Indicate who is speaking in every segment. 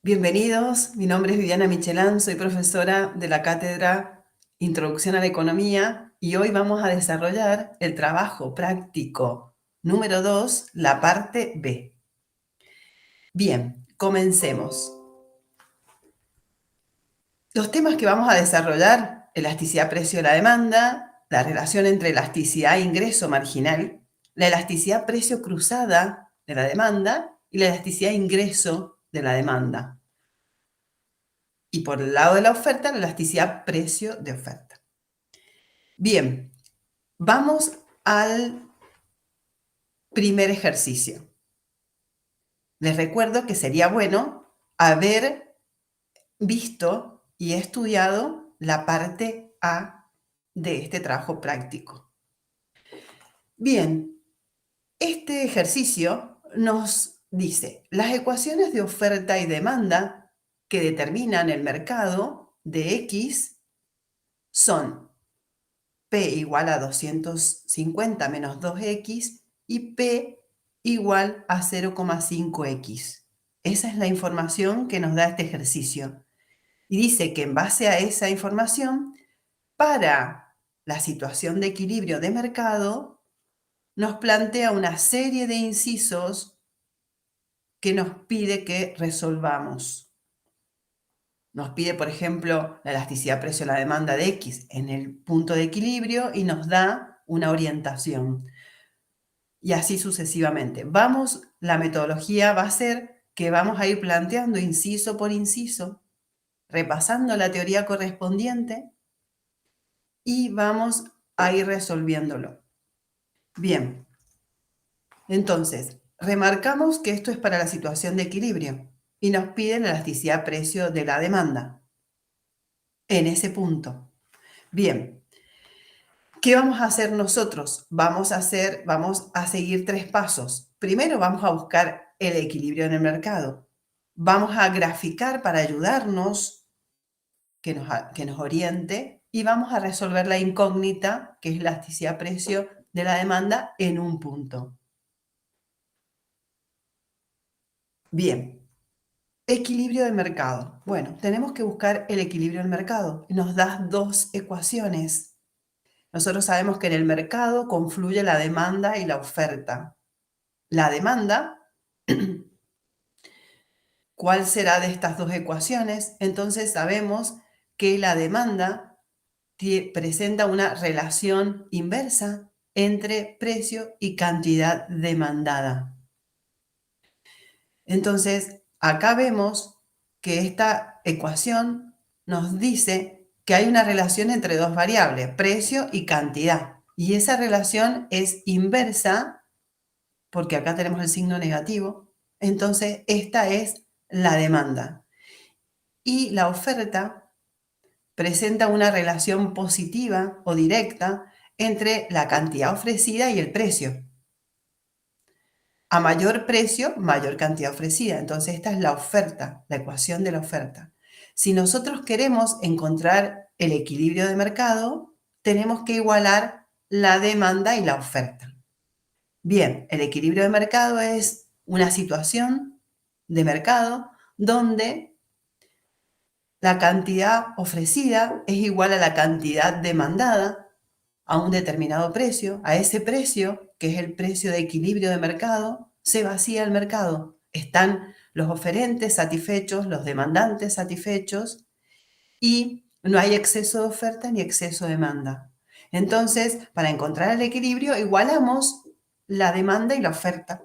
Speaker 1: Bienvenidos, mi nombre es Viviana Michelán, soy profesora de la cátedra Introducción a la Economía y hoy vamos a desarrollar el trabajo práctico número 2, la parte B. Bien, comencemos. Los temas que vamos a desarrollar: elasticidad precio de la demanda, la relación entre elasticidad e ingreso marginal, la elasticidad precio cruzada de la demanda y la elasticidad ingreso de la demanda. Y por el lado de la oferta, la elasticidad precio de oferta. Bien, vamos al primer ejercicio. Les recuerdo que sería bueno haber visto y estudiado la parte A de este trabajo práctico. Bien, este ejercicio nos dice: las ecuaciones de oferta y demanda que determinan el mercado de X son P igual a 250 menos 2X y P igual a 0,5X. Esa es la información que nos da este ejercicio. Y dice que en base a esa información, para la situación de equilibrio de mercado, nos plantea una serie de incisos que nos pide que resolvamos. Nos pide, por ejemplo, la elasticidad precio a la demanda de X en el punto de equilibrio y nos da una orientación. Y así sucesivamente. La metodología va a ser que vamos a ir planteando inciso por inciso, repasando la teoría correspondiente y vamos a ir resolviéndolo. Bien, entonces, remarcamos que esto es para la situación de equilibrio y nos piden la elasticidad precio de la demanda en ese punto. Bien, ¿qué vamos a hacer nosotros? Vamos a seguir 3 pasos. Primero vamos a buscar el equilibrio en el mercado. Vamos a graficar para ayudarnos, que nos oriente, y vamos a resolver la incógnita, que es la elasticidad precio de la demanda en un punto. Bien, equilibrio del mercado. Bueno, tenemos que buscar el equilibrio del mercado. Nos da 2 ecuaciones. Nosotros sabemos que en el mercado confluye la demanda y la oferta. La demanda, ¿cuál será de estas 2 ecuaciones? Entonces sabemos que la demanda presenta una relación inversa entre precio y cantidad demandada. Entonces, acá vemos que esta ecuación nos dice que hay una relación entre 2 variables, precio y cantidad. Y esa relación es inversa porque acá tenemos el signo negativo. Entonces, esta es la demanda. Y la oferta presenta una relación positiva o directa entre la cantidad ofrecida y el precio. A mayor precio, mayor cantidad ofrecida. Entonces, esta es la oferta, la ecuación de la oferta. Si nosotros queremos encontrar el equilibrio de mercado, tenemos que igualar la demanda y la oferta. Bien, el equilibrio de mercado es una situación de mercado donde la cantidad ofrecida es igual a la cantidad demandada a un determinado precio. A ese precio, que es el precio de equilibrio de mercado, se vacía el mercado. Están los oferentes satisfechos, los demandantes satisfechos y no hay exceso de oferta ni exceso de demanda. Entonces, para encontrar el equilibrio, igualamos la demanda y la oferta.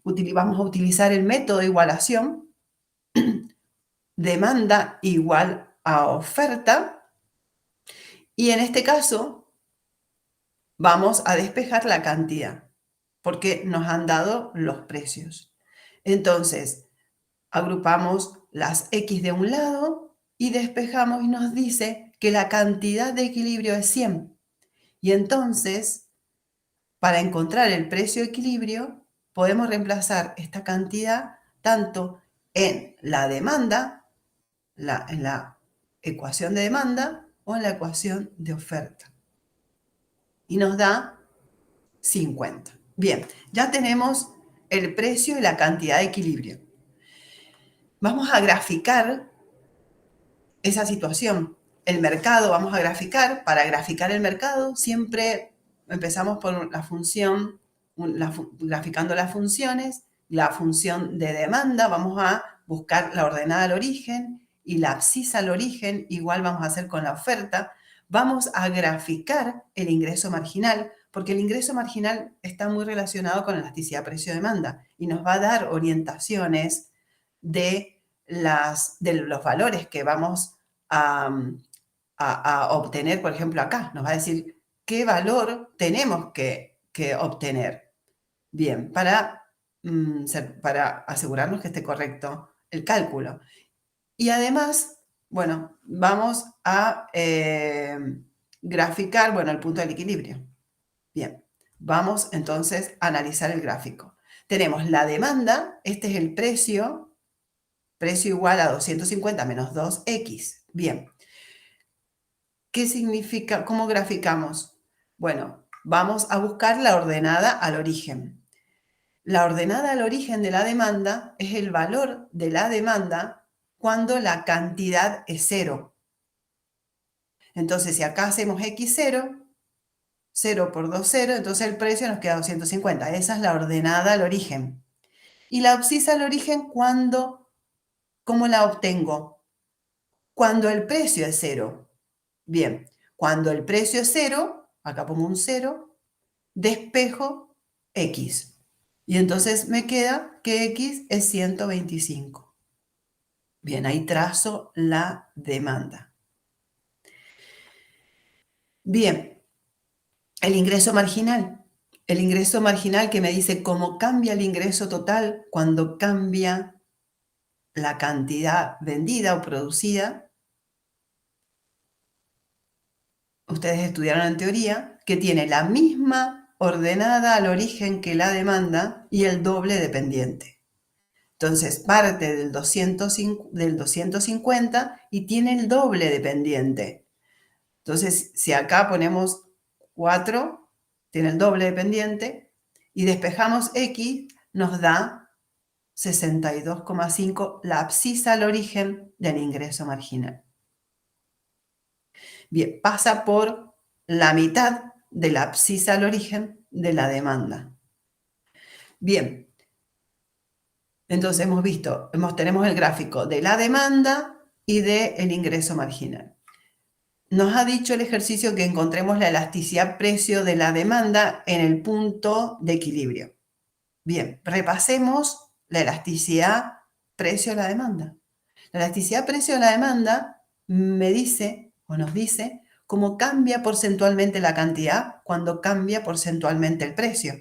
Speaker 1: Vamos a utilizar el método de igualación, demanda igual a oferta, y en este caso vamos a despejar la cantidad, porque nos han dado los precios. Entonces, agrupamos las X de un lado y despejamos y nos dice que la cantidad de equilibrio es 100. Y entonces, para encontrar el precio de equilibrio, podemos reemplazar esta cantidad tanto en la demanda, en la ecuación de demanda o en la ecuación de oferta. Y nos da 50. Bien, ya tenemos el precio y la cantidad de equilibrio. Vamos a graficar esa situación. El mercado, vamos a graficar. Para graficar el mercado, siempre empezamos por la función, graficando las funciones. La función de demanda, vamos a buscar la ordenada al origen y la abscisa al origen, igual vamos a hacer con la oferta. Vamos a graficar el ingreso marginal, porque el ingreso marginal está muy relacionado con elasticidad precio-demanda y nos va a dar orientaciones de los valores que vamos a obtener, por ejemplo, acá. Nos va a decir qué valor tenemos que obtener. Bien, para asegurarnos que esté correcto el cálculo. Y además, bueno, vamos a graficar, bueno, el punto del equilibrio. Bien, vamos entonces a analizar el gráfico. Tenemos la demanda, este es el precio igual a 250 menos 2x. Bien, ¿qué significa? ¿Cómo graficamos? Bueno, vamos a buscar la ordenada al origen. La ordenada al origen de la demanda es el valor de la demanda cuando la cantidad es 0. Entonces, si acá hacemos x0, 0 por 2, 0, entonces el precio nos queda 250. Esa es la ordenada al origen. Y la abscisa al origen, ¿cómo la obtengo? Cuando el precio es 0. Bien, cuando el precio es 0, acá pongo un 0, despejo x. Y entonces me queda que x es 125. Bien, ahí trazo la demanda. Bien, el ingreso marginal. El ingreso marginal que me dice cómo cambia el ingreso total cuando cambia la cantidad vendida o producida. Ustedes estudiaron en teoría que tiene la misma ordenada al origen que la demanda y el doble dependiente. Entonces parte del 250 y tiene el doble dependiente. Entonces, si acá ponemos 4, tiene el doble dependiente, y despejamos x, nos da 62,5, la abscisa al origen del ingreso marginal. Bien, pasa por la mitad de la abscisa al origen de la demanda. Bien, entonces hemos visto, tenemos el gráfico de la demanda y del ingreso marginal. Nos ha dicho el ejercicio que encontremos la elasticidad precio de la demanda en el punto de equilibrio. Bien, repasemos la elasticidad precio de la demanda. La elasticidad precio de la demanda me dice o nos dice cómo cambia porcentualmente la cantidad cuando cambia porcentualmente el precio.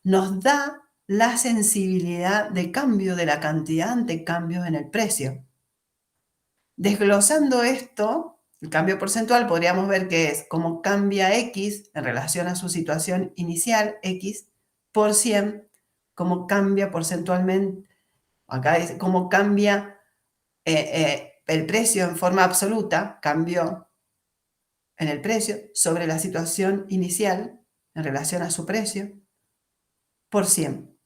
Speaker 1: Nos da la sensibilidad de cambio de la cantidad ante cambios en el precio. Desglosando esto, el cambio porcentual podríamos ver que es cómo cambia X en relación a su situación inicial, X, por 100, cómo cambia porcentualmente, acá es cómo cambia el precio en forma absoluta, cambió en el precio sobre la situación inicial en relación a su precio, por 100.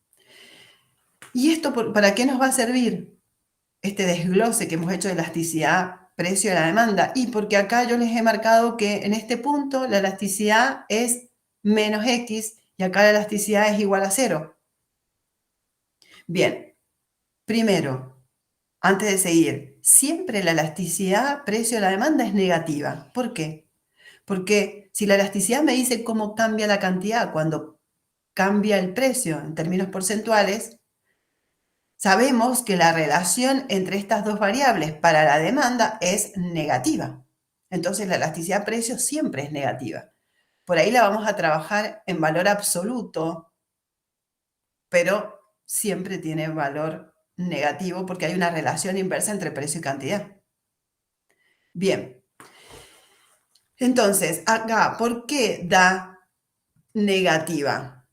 Speaker 1: ¿Y esto para qué nos va a servir? Este desglose que hemos hecho de elasticidad precio de la demanda, y porque acá yo les he marcado que en este punto la elasticidad es menos X y acá la elasticidad es igual a 0. Bien, primero, antes de seguir, siempre la elasticidad precio de la demanda es negativa. ¿Por qué? Porque si la elasticidad me dice cómo cambia la cantidad cuando cambia el precio en términos porcentuales, sabemos que la relación entre estas dos variables para la demanda es negativa. Entonces la elasticidad precio siempre es negativa. Por ahí la vamos a trabajar en valor absoluto, pero siempre tiene valor negativo porque hay una relación inversa entre precio y cantidad. Bien. Entonces, acá, ¿por qué da negativa?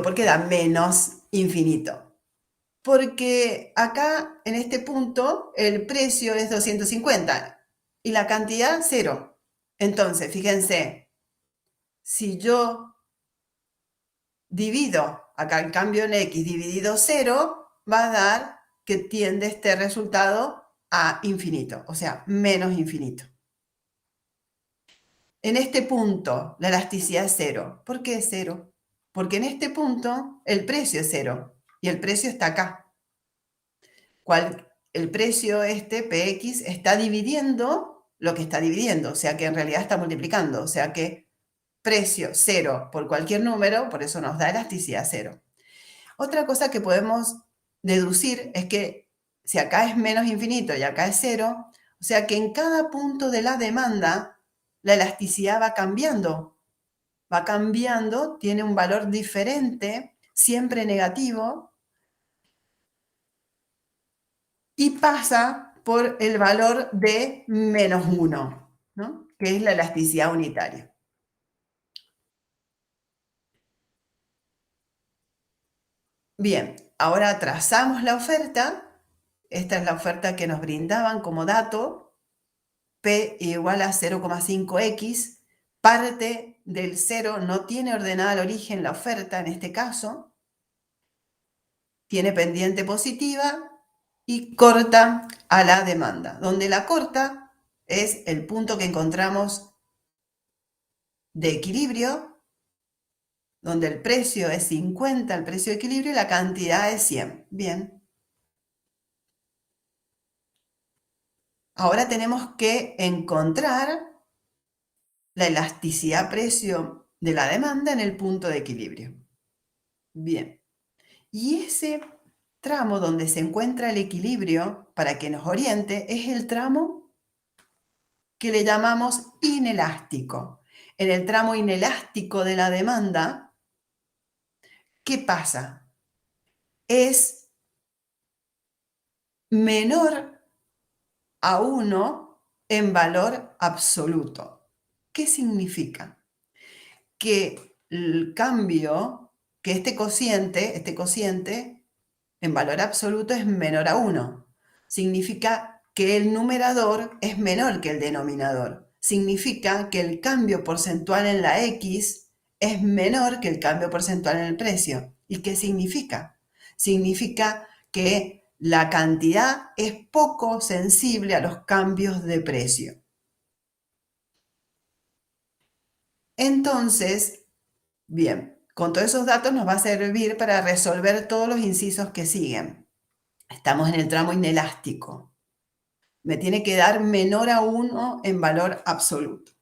Speaker 1: ¿Por qué da menos infinito? Porque acá, en este punto, el precio es 250 y la cantidad 0. Entonces, fíjense, si yo divido, acá el cambio en X dividido 0, va a dar que tiende este resultado a infinito, o sea, menos infinito. En este punto, la elasticidad es cero. ¿Por qué es cero? Porque en este punto el precio es cero y el precio está acá. El precio PX, está dividiendo lo que está dividiendo, o sea que en realidad está multiplicando, o sea que precio cero por cualquier número, por eso nos da elasticidad cero. Otra cosa que podemos deducir es que si acá es menos infinito y acá es cero, o sea que en cada punto de la demanda la elasticidad va cambiando, tiene un valor diferente, siempre negativo, y pasa por el valor de menos 1, ¿no? Que es la elasticidad unitaria. Bien, ahora trazamos la oferta. Esta es la oferta que nos brindaban como dato. P igual a 0,5x. Parte del 0 no tiene ordenada al origen la oferta en este caso. Tiene pendiente positiva y corta a la demanda, donde la corta es el punto que encontramos de equilibrio, donde el precio es 50, el precio de equilibrio, y la cantidad es 100. Bien. Ahora tenemos que encontrar la elasticidad precio de la demanda en el punto de equilibrio. Bien. Y ese tramo donde se encuentra el equilibrio, para que nos oriente, es el tramo que le llamamos inelástico. En el tramo inelástico de la demanda, ¿qué pasa? Es menor a 1 en valor absoluto. ¿Qué significa? Que el cambio, que este cociente en valor absoluto es menor a 1. Significa que el numerador es menor que el denominador. Significa que el cambio porcentual en la X es menor que el cambio porcentual en el precio. ¿Y qué significa? Significa que la cantidad es poco sensible a los cambios de precio. Entonces, bien, con todos esos datos nos va a servir para resolver todos los incisos que siguen. Estamos en el tramo inelástico. Me tiene que dar menor a 1 en valor absoluto.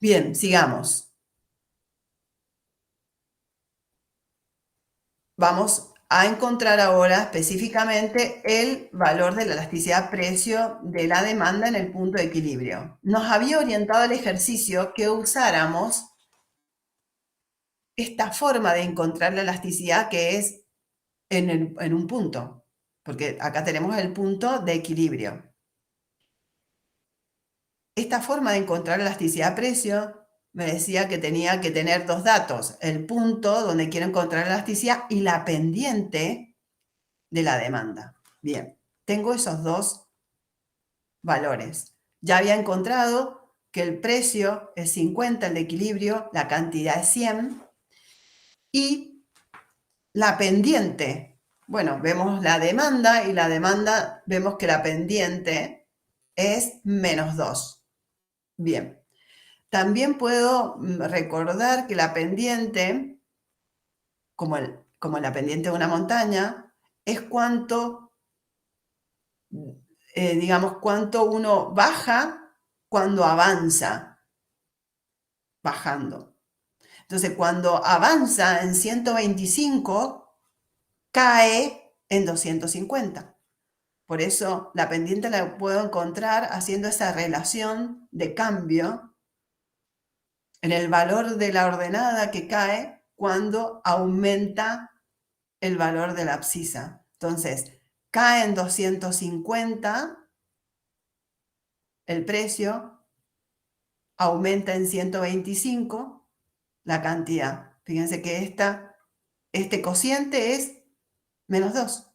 Speaker 1: Bien, sigamos. Vamos a encontrar ahora específicamente el valor de la elasticidad precio de la demanda en el punto de equilibrio. Nos había orientado el ejercicio que usáramos esta forma de encontrar la elasticidad, que es en un punto, porque acá tenemos el punto de equilibrio. Esta forma de encontrar la elasticidad precio me decía que tenía que tener dos datos: el punto donde quiero encontrar la elasticidad y la pendiente de la demanda. Bien, tengo esos dos valores. Ya había encontrado que el precio es 50, el de equilibrio, la cantidad es 100, y la pendiente, bueno, vemos la demanda, y la demanda vemos que la pendiente es menos 2. Bien. También puedo recordar que la pendiente, como la pendiente de una montaña, es cuánto, digamos, cuánto uno baja cuando avanza bajando. Entonces, cuando avanza en 125, cae en 250. Por eso la pendiente la puedo encontrar haciendo esa relación de cambio en el valor de la ordenada que cae cuando aumenta el valor de la abscisa. Entonces, cae en 250 el precio, aumenta en 125 la cantidad. Fíjense que este cociente es menos 2.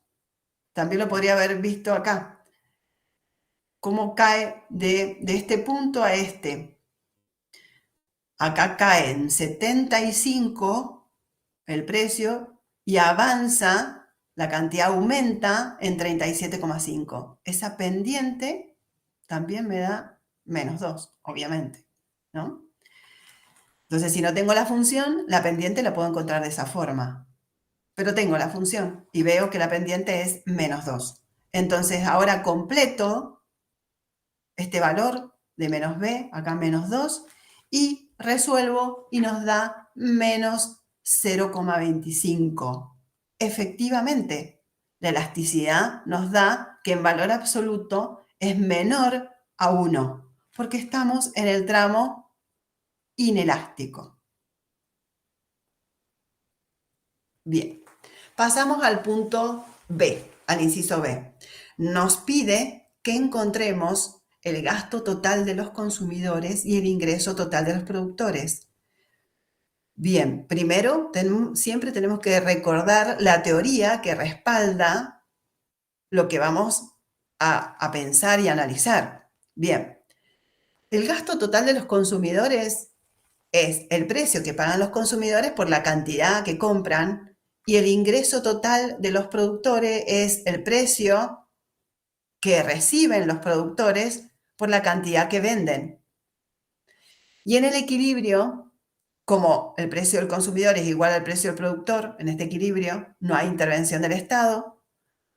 Speaker 1: También lo podría haber visto acá. Cómo cae de este punto a este. Acá cae en 75 el precio y avanza la cantidad aumenta en 37,5. Esa pendiente también me da menos 2, obviamente, ¿no? Entonces, si no tengo la función, la pendiente la puedo encontrar de esa forma. Pero tengo la función y veo que la pendiente es menos 2. Entonces, ahora completo este valor de menos b, acá menos 2, y resuelvo y nos da menos 0,25. Efectivamente, la elasticidad nos da que en valor absoluto es menor a 1, porque estamos en el tramo inelástico. Bien, pasamos al punto B, al inciso B. Nos pide que encontremos el gasto total de los consumidores y el ingreso total de los productores. Bien, primero siempre tenemos que recordar la teoría que respalda lo que vamos a pensar y analizar. Bien, el gasto total de los consumidores es el precio que pagan los consumidores por la cantidad que compran y el ingreso total de los productores es el precio que reciben los productores por la cantidad que venden. Y en el equilibrio, como el precio del consumidor es igual al precio del productor, en este equilibrio no hay intervención del Estado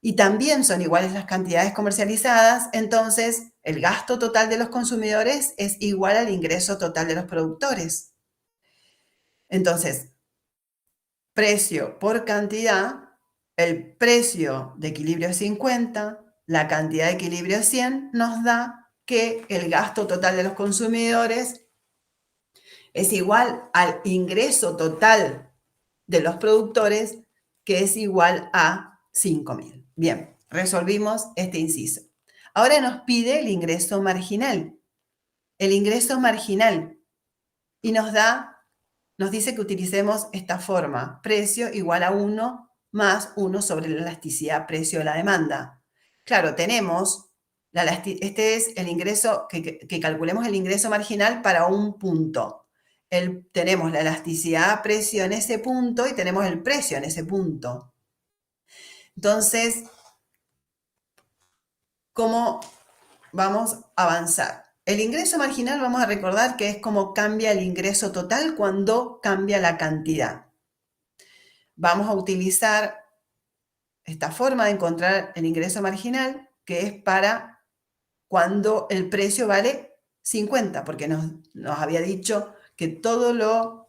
Speaker 1: y también son iguales las cantidades comercializadas, entonces el gasto total de los consumidores es igual al ingreso total de los productores. Entonces, precio por cantidad, el precio de equilibrio 50, la cantidad de equilibrio 100, nos da que el gasto total de los consumidores es igual al ingreso total de los productores, que es igual a 5.000. Bien, resolvimos este inciso. Ahora nos pide el ingreso marginal. El ingreso marginal. Y nos dice que utilicemos esta forma, precio igual a 1 más 1 sobre la elasticidad precio de la demanda. Claro, tenemos, este es el ingreso, que calculemos el ingreso marginal para un punto. Tenemos la elasticidad precio en ese punto y tenemos el precio en ese punto. Entonces, ¿cómo vamos a avanzar? El ingreso marginal vamos a recordar que es cómo cambia el ingreso total cuando cambia la cantidad. Vamos a utilizar esta forma de encontrar el ingreso marginal, que es para cuando el precio vale 50, porque nos había dicho que todo lo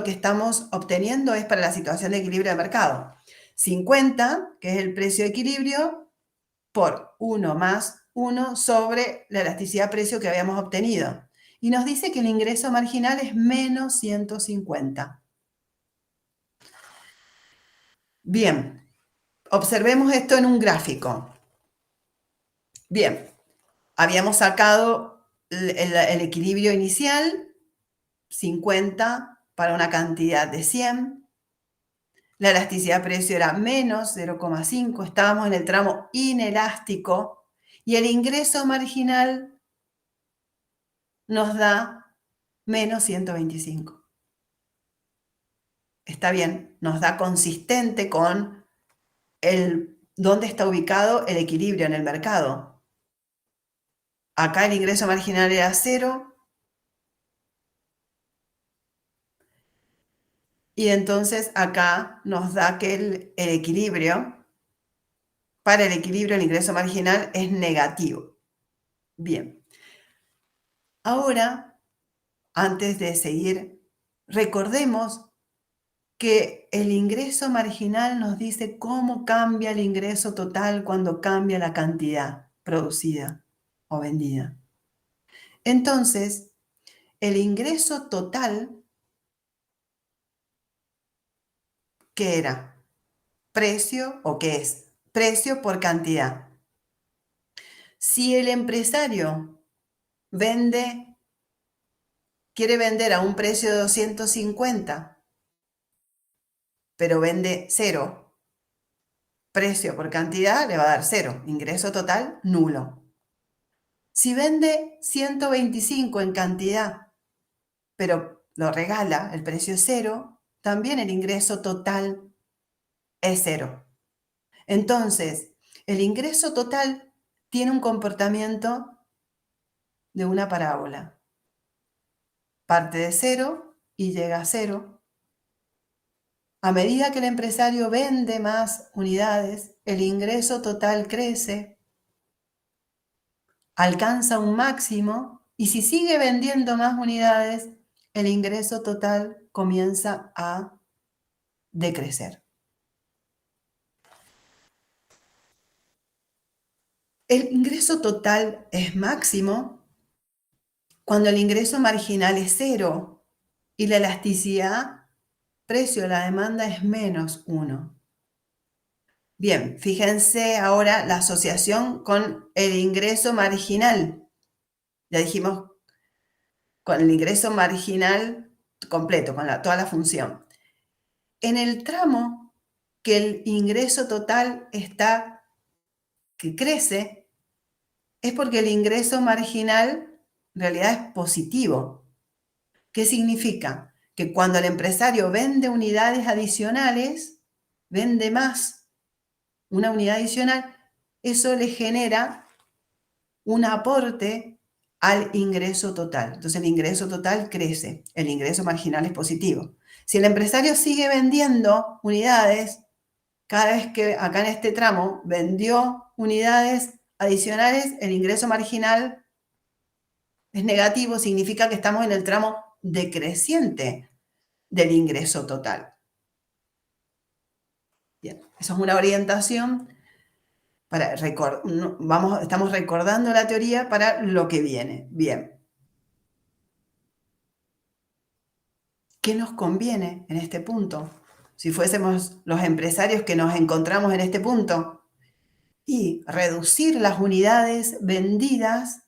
Speaker 1: que estamos obteniendo es para la situación de equilibrio de mercado. 50, que es el precio de equilibrio, por 1 más 1 sobre la elasticidad precio que habíamos obtenido. Y nos dice que el ingreso marginal es menos 150. Bien, observemos esto en un gráfico. Bien, habíamos sacado el equilibrio inicial, 50 para una cantidad de 100. La elasticidad precio era menos 0,5, estábamos en el tramo inelástico y el ingreso marginal nos da menos 125. Está bien, nos da consistente con dónde está ubicado el equilibrio en el mercado. Acá el ingreso marginal era 0 y entonces acá nos da que el equilibrio, para el equilibrio el ingreso marginal es negativo. Bien, ahora, antes de seguir, recordemos que el ingreso marginal nos dice cómo cambia el ingreso total cuando cambia la cantidad producida o vendida. Entonces, el ingreso total, ¿qué era? Precio, ¿o qué es? Precio por cantidad. Si el empresario quiere vender a un precio de 250, pero vende 0, precio por cantidad le va a dar 0, ingreso total nulo. Si vende 125 en cantidad, pero lo regala, el precio es 0, también el ingreso total es 0. Entonces, el ingreso total tiene un comportamiento de una parábola. Parte de cero y llega a cero. A medida que el empresario vende más unidades, el ingreso total crece, alcanza un máximo y si sigue vendiendo más unidades, el ingreso total comienza a decrecer. El ingreso total es máximo cuando el ingreso marginal es cero y la elasticidad precio de la demanda es -1. Bien, fíjense ahora la asociación con el ingreso marginal. Ya dijimos con el ingreso marginal completo, con toda la función. En el tramo que el ingreso total que crece, es porque el ingreso marginal en realidad es positivo. ¿Qué significa? Que cuando el empresario vende unidades adicionales, vende más una unidad adicional, eso le genera un aporte al ingreso total. Entonces el ingreso total crece, el ingreso marginal es positivo. Si el empresario sigue vendiendo unidades, cada vez que acá en este tramo vendió unidades adicionales, el ingreso marginal es negativo, significa que estamos en el tramo decreciente del ingreso total. Bien, eso es una orientación para estamos recordando la teoría para lo que viene. Bien. ¿Qué nos conviene en este punto? Si fuésemos los empresarios que nos encontramos en este punto, y reducir las unidades vendidas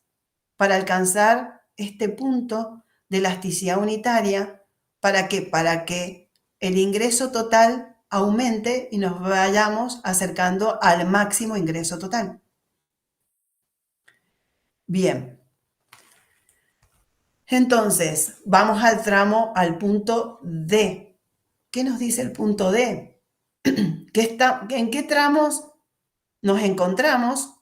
Speaker 1: para alcanzar este punto de elasticidad unitaria. ¿Para qué? Para que el ingreso total aumente y nos vayamos acercando al máximo ingreso total. Bien. Entonces, vamos al punto D. ¿Qué nos dice el punto D? ¿En qué tramos nos encontramos?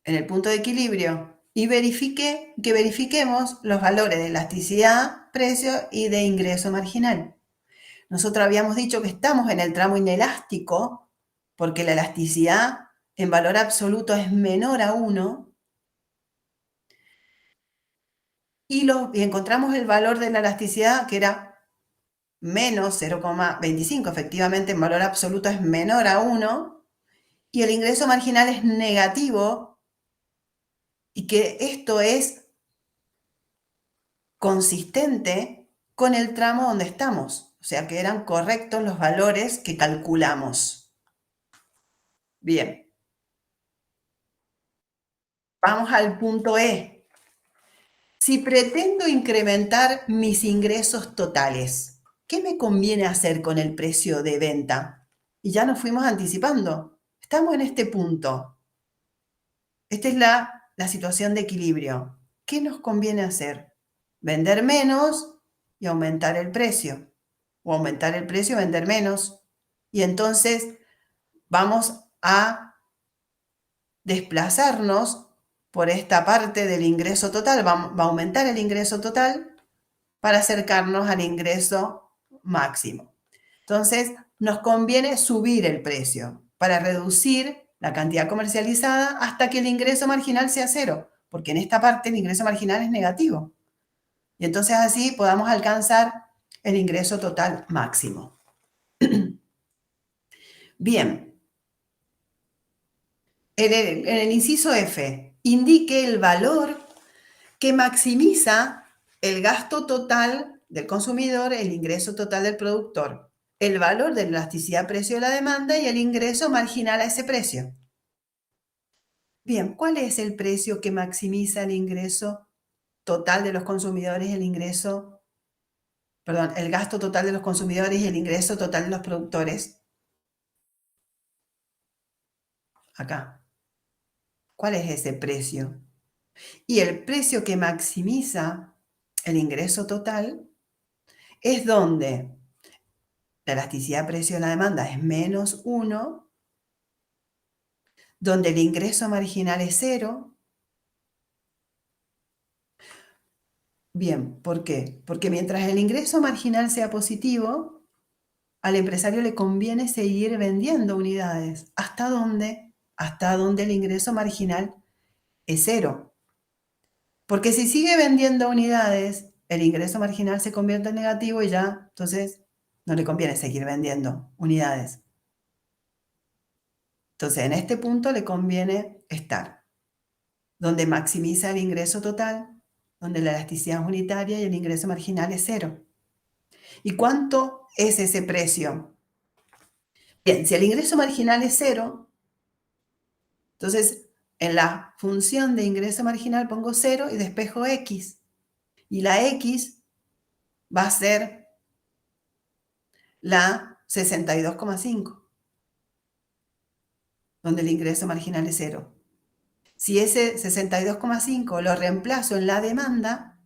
Speaker 1: En el punto de equilibrio. Y verifiquemos los valores de elasticidad, precio y de ingreso marginal. Nosotros habíamos dicho que estamos en el tramo inelástico porque la elasticidad en valor absoluto es menor a 1 y encontramos el valor de la elasticidad que era menos 0,25, efectivamente en valor absoluto es menor a 1 y el ingreso marginal es negativo y que esto es consistente con el tramo donde estamos, o sea que eran correctos los valores que calculamos. Bien, vamos al punto E. Si pretendo incrementar mis ingresos totales, ¿qué me conviene hacer con el precio de venta? Y ya nos fuimos anticipando. Estamos en este punto. Esta es la situación de equilibrio. ¿Qué nos conviene hacer? Vender menos y aumentar el precio. O aumentar el precio y vender menos. Y entonces vamos a desplazarnos por esta parte del ingreso total. Va a aumentar el ingreso total para acercarnos al ingreso máximo. Entonces, nos conviene subir el precio para reducir la cantidad comercializada hasta que el ingreso marginal sea cero, porque en esta parte el ingreso marginal es negativo. Y entonces así podamos alcanzar el ingreso total máximo. Bien, en el inciso F, indique el valor que maximiza el gasto total del consumidor, el ingreso total del productor, el valor de la elasticidad precio de la demanda y el ingreso marginal a ese precio. Bien, ¿cuál es el precio que maximiza el ingreso total de los consumidores, el gasto total de los consumidores y el ingreso total de los productores? Acá. ¿Cuál es ese precio? Y el precio que maximiza el ingreso total es donde la elasticidad precio de la demanda es menos 1, donde el ingreso marginal es 0. Bien, ¿por qué? Porque mientras el ingreso marginal sea positivo, al empresario le conviene seguir vendiendo unidades. ¿Hasta dónde? Hasta donde el ingreso marginal es 0. Porque si sigue vendiendo unidades, el ingreso marginal se convierte en negativo y ya, entonces, no le conviene seguir vendiendo unidades. Entonces, en este punto le conviene estar donde maximiza el ingreso total, donde la elasticidad es unitaria y el ingreso marginal es 0. ¿Y cuánto es ese precio? Bien, si el ingreso marginal es 0, entonces en la función de ingreso marginal pongo 0 y despejo X. Y la X va a ser la 62,5, donde el ingreso marginal es 0. Si ese 62,5 lo reemplazo en la demanda,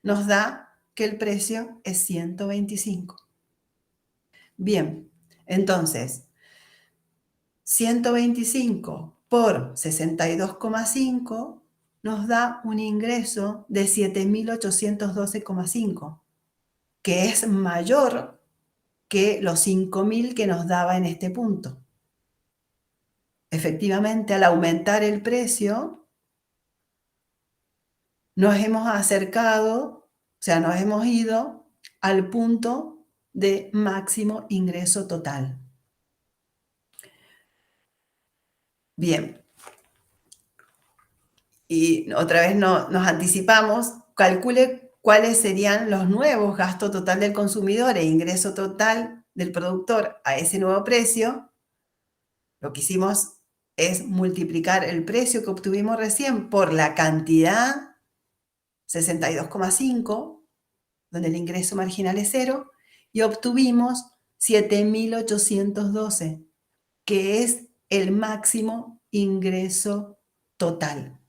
Speaker 1: nos da que el precio es 125. Bien, entonces, 125 por 62,5 nos da un ingreso de 7.812,5, que es mayor que los 5.000 que nos daba en este punto. Efectivamente, al aumentar el precio, nos hemos acercado, o sea, nos hemos ido al punto de máximo ingreso total. Bien, y otra vez nos anticipamos, calcule cuáles serían los nuevos gastos total del consumidor e ingreso total del productor a ese nuevo precio. Lo que hicimos es multiplicar el precio que obtuvimos recién por la cantidad 62,5, donde el ingreso marginal es 0, y obtuvimos 7.812, que es el máximo ingreso total,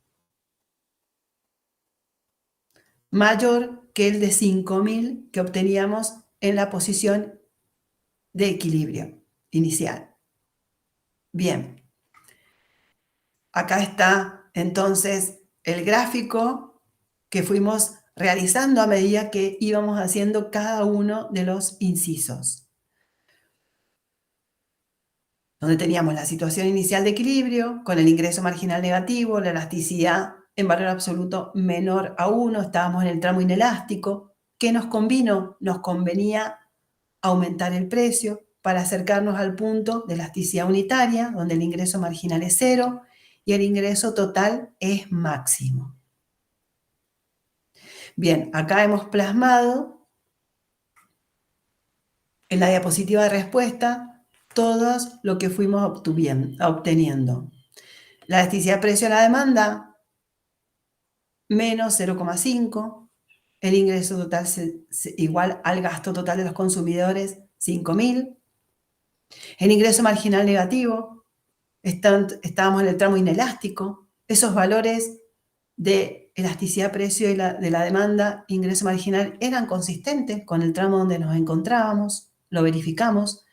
Speaker 1: mayor que el de 5.000 que obteníamos en la posición de equilibrio inicial. Bien, acá está entonces el gráfico que fuimos realizando a medida que íbamos haciendo cada uno de los incisos, donde teníamos la situación inicial de equilibrio con el ingreso marginal negativo, la elasticidad en valor absoluto menor a 1, estábamos en el tramo inelástico. ¿Qué nos convino? Nos convenía aumentar el precio para acercarnos al punto de elasticidad unitaria, donde el ingreso marginal es 0 y el ingreso total es máximo. Bien, acá hemos plasmado en la diapositiva de respuesta todo lo que fuimos obteniendo. La elasticidad precio a la demanda, menos 0,5. El ingreso total igual al gasto total de los consumidores, 5.000. El ingreso marginal negativo, estábamos en el tramo inelástico. Esos valores de elasticidad precio y de la demanda, ingreso marginal, eran consistentes con el tramo donde nos encontrábamos, lo verificamos.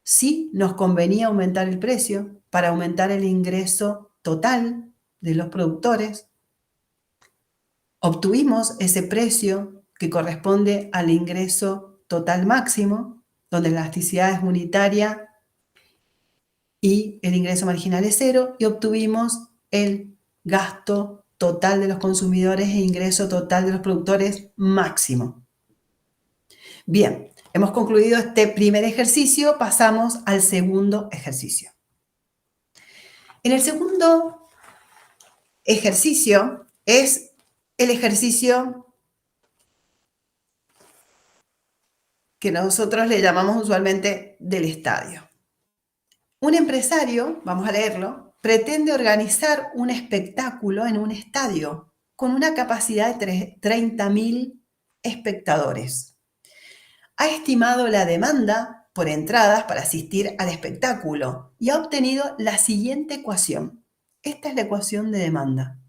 Speaker 1: Sí nos convenía aumentar el precio para aumentar el ingreso total de los productores. Obtuvimos ese precio que corresponde al ingreso total máximo, donde la elasticidad es unitaria y el ingreso marginal es 0, y obtuvimos el gasto total de los consumidores e ingreso total de los productores máximo. Bien, hemos concluido este primer ejercicio, pasamos al segundo ejercicio. En el segundo ejercicio es el ejercicio que nosotros le llamamos usualmente del estadio. Un empresario, vamos a leerlo, pretende organizar un espectáculo en un estadio con una capacidad de 30.000 espectadores. Ha estimado la demanda por entradas para asistir al espectáculo y ha obtenido la siguiente ecuación. Esta es la ecuación de demanda.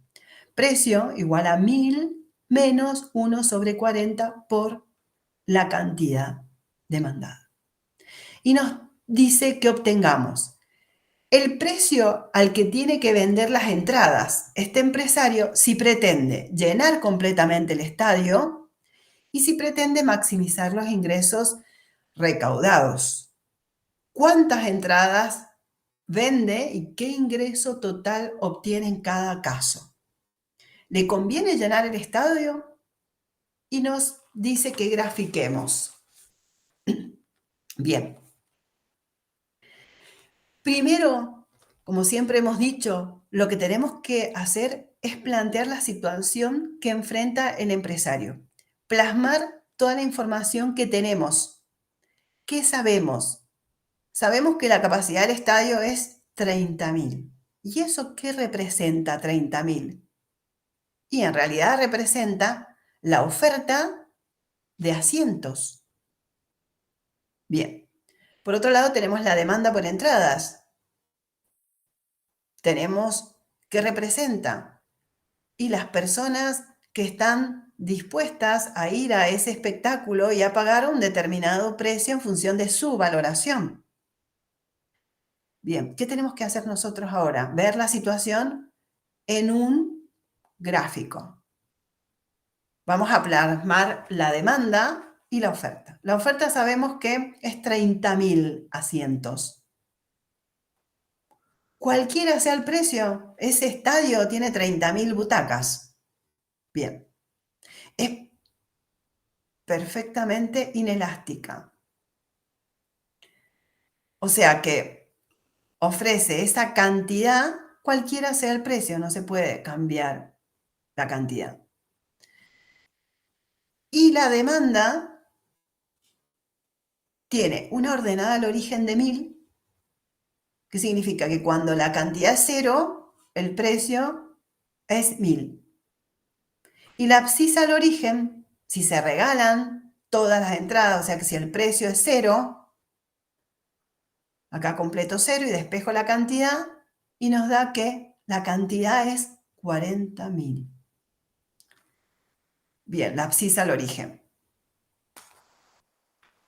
Speaker 1: Precio igual a 1.000 menos 1/40 por la cantidad demandada. Y nos dice que obtengamos el precio al que tiene que vender las entradas este empresario si pretende llenar completamente el estadio y si pretende maximizar los ingresos recaudados. ¿Cuántas entradas vende y qué ingreso total obtiene en cada caso? ¿Le conviene llenar el estadio? Y nos dice que grafiquemos. Bien. Primero, como siempre hemos dicho, lo que tenemos que hacer es plantear la situación que enfrenta el empresario. Plasmar toda la información que tenemos. ¿Qué sabemos? Sabemos que la capacidad del estadio es 30.000. ¿Y eso qué representa 30.000? Y en realidad representa la oferta de asientos. Bien. Por otro lado, tenemos la demanda por entradas. Tenemos qué representa. Y las personas que están dispuestas a ir a ese espectáculo y a pagar un determinado precio en función de su valoración. Bien, ¿qué tenemos que hacer nosotros ahora? Ver la situación en un gráfico. Vamos a plasmar la demanda y la oferta. La oferta sabemos que es 30.000 asientos. Cualquiera sea el precio, ese estadio tiene 30.000 butacas. Bien, es perfectamente inelástica. O sea que ofrece esa cantidad, cualquiera sea el precio, no se puede cambiar la cantidad. Y la demanda tiene una ordenada al origen de 1.000, que significa que cuando la cantidad es 0, el precio es 1.000. Y la abscisa al origen, si se regalan todas las entradas, o sea que si el precio es 0, acá completo 0 y despejo la cantidad y nos da que la cantidad es 40.000. Bien, la abscisa al origen.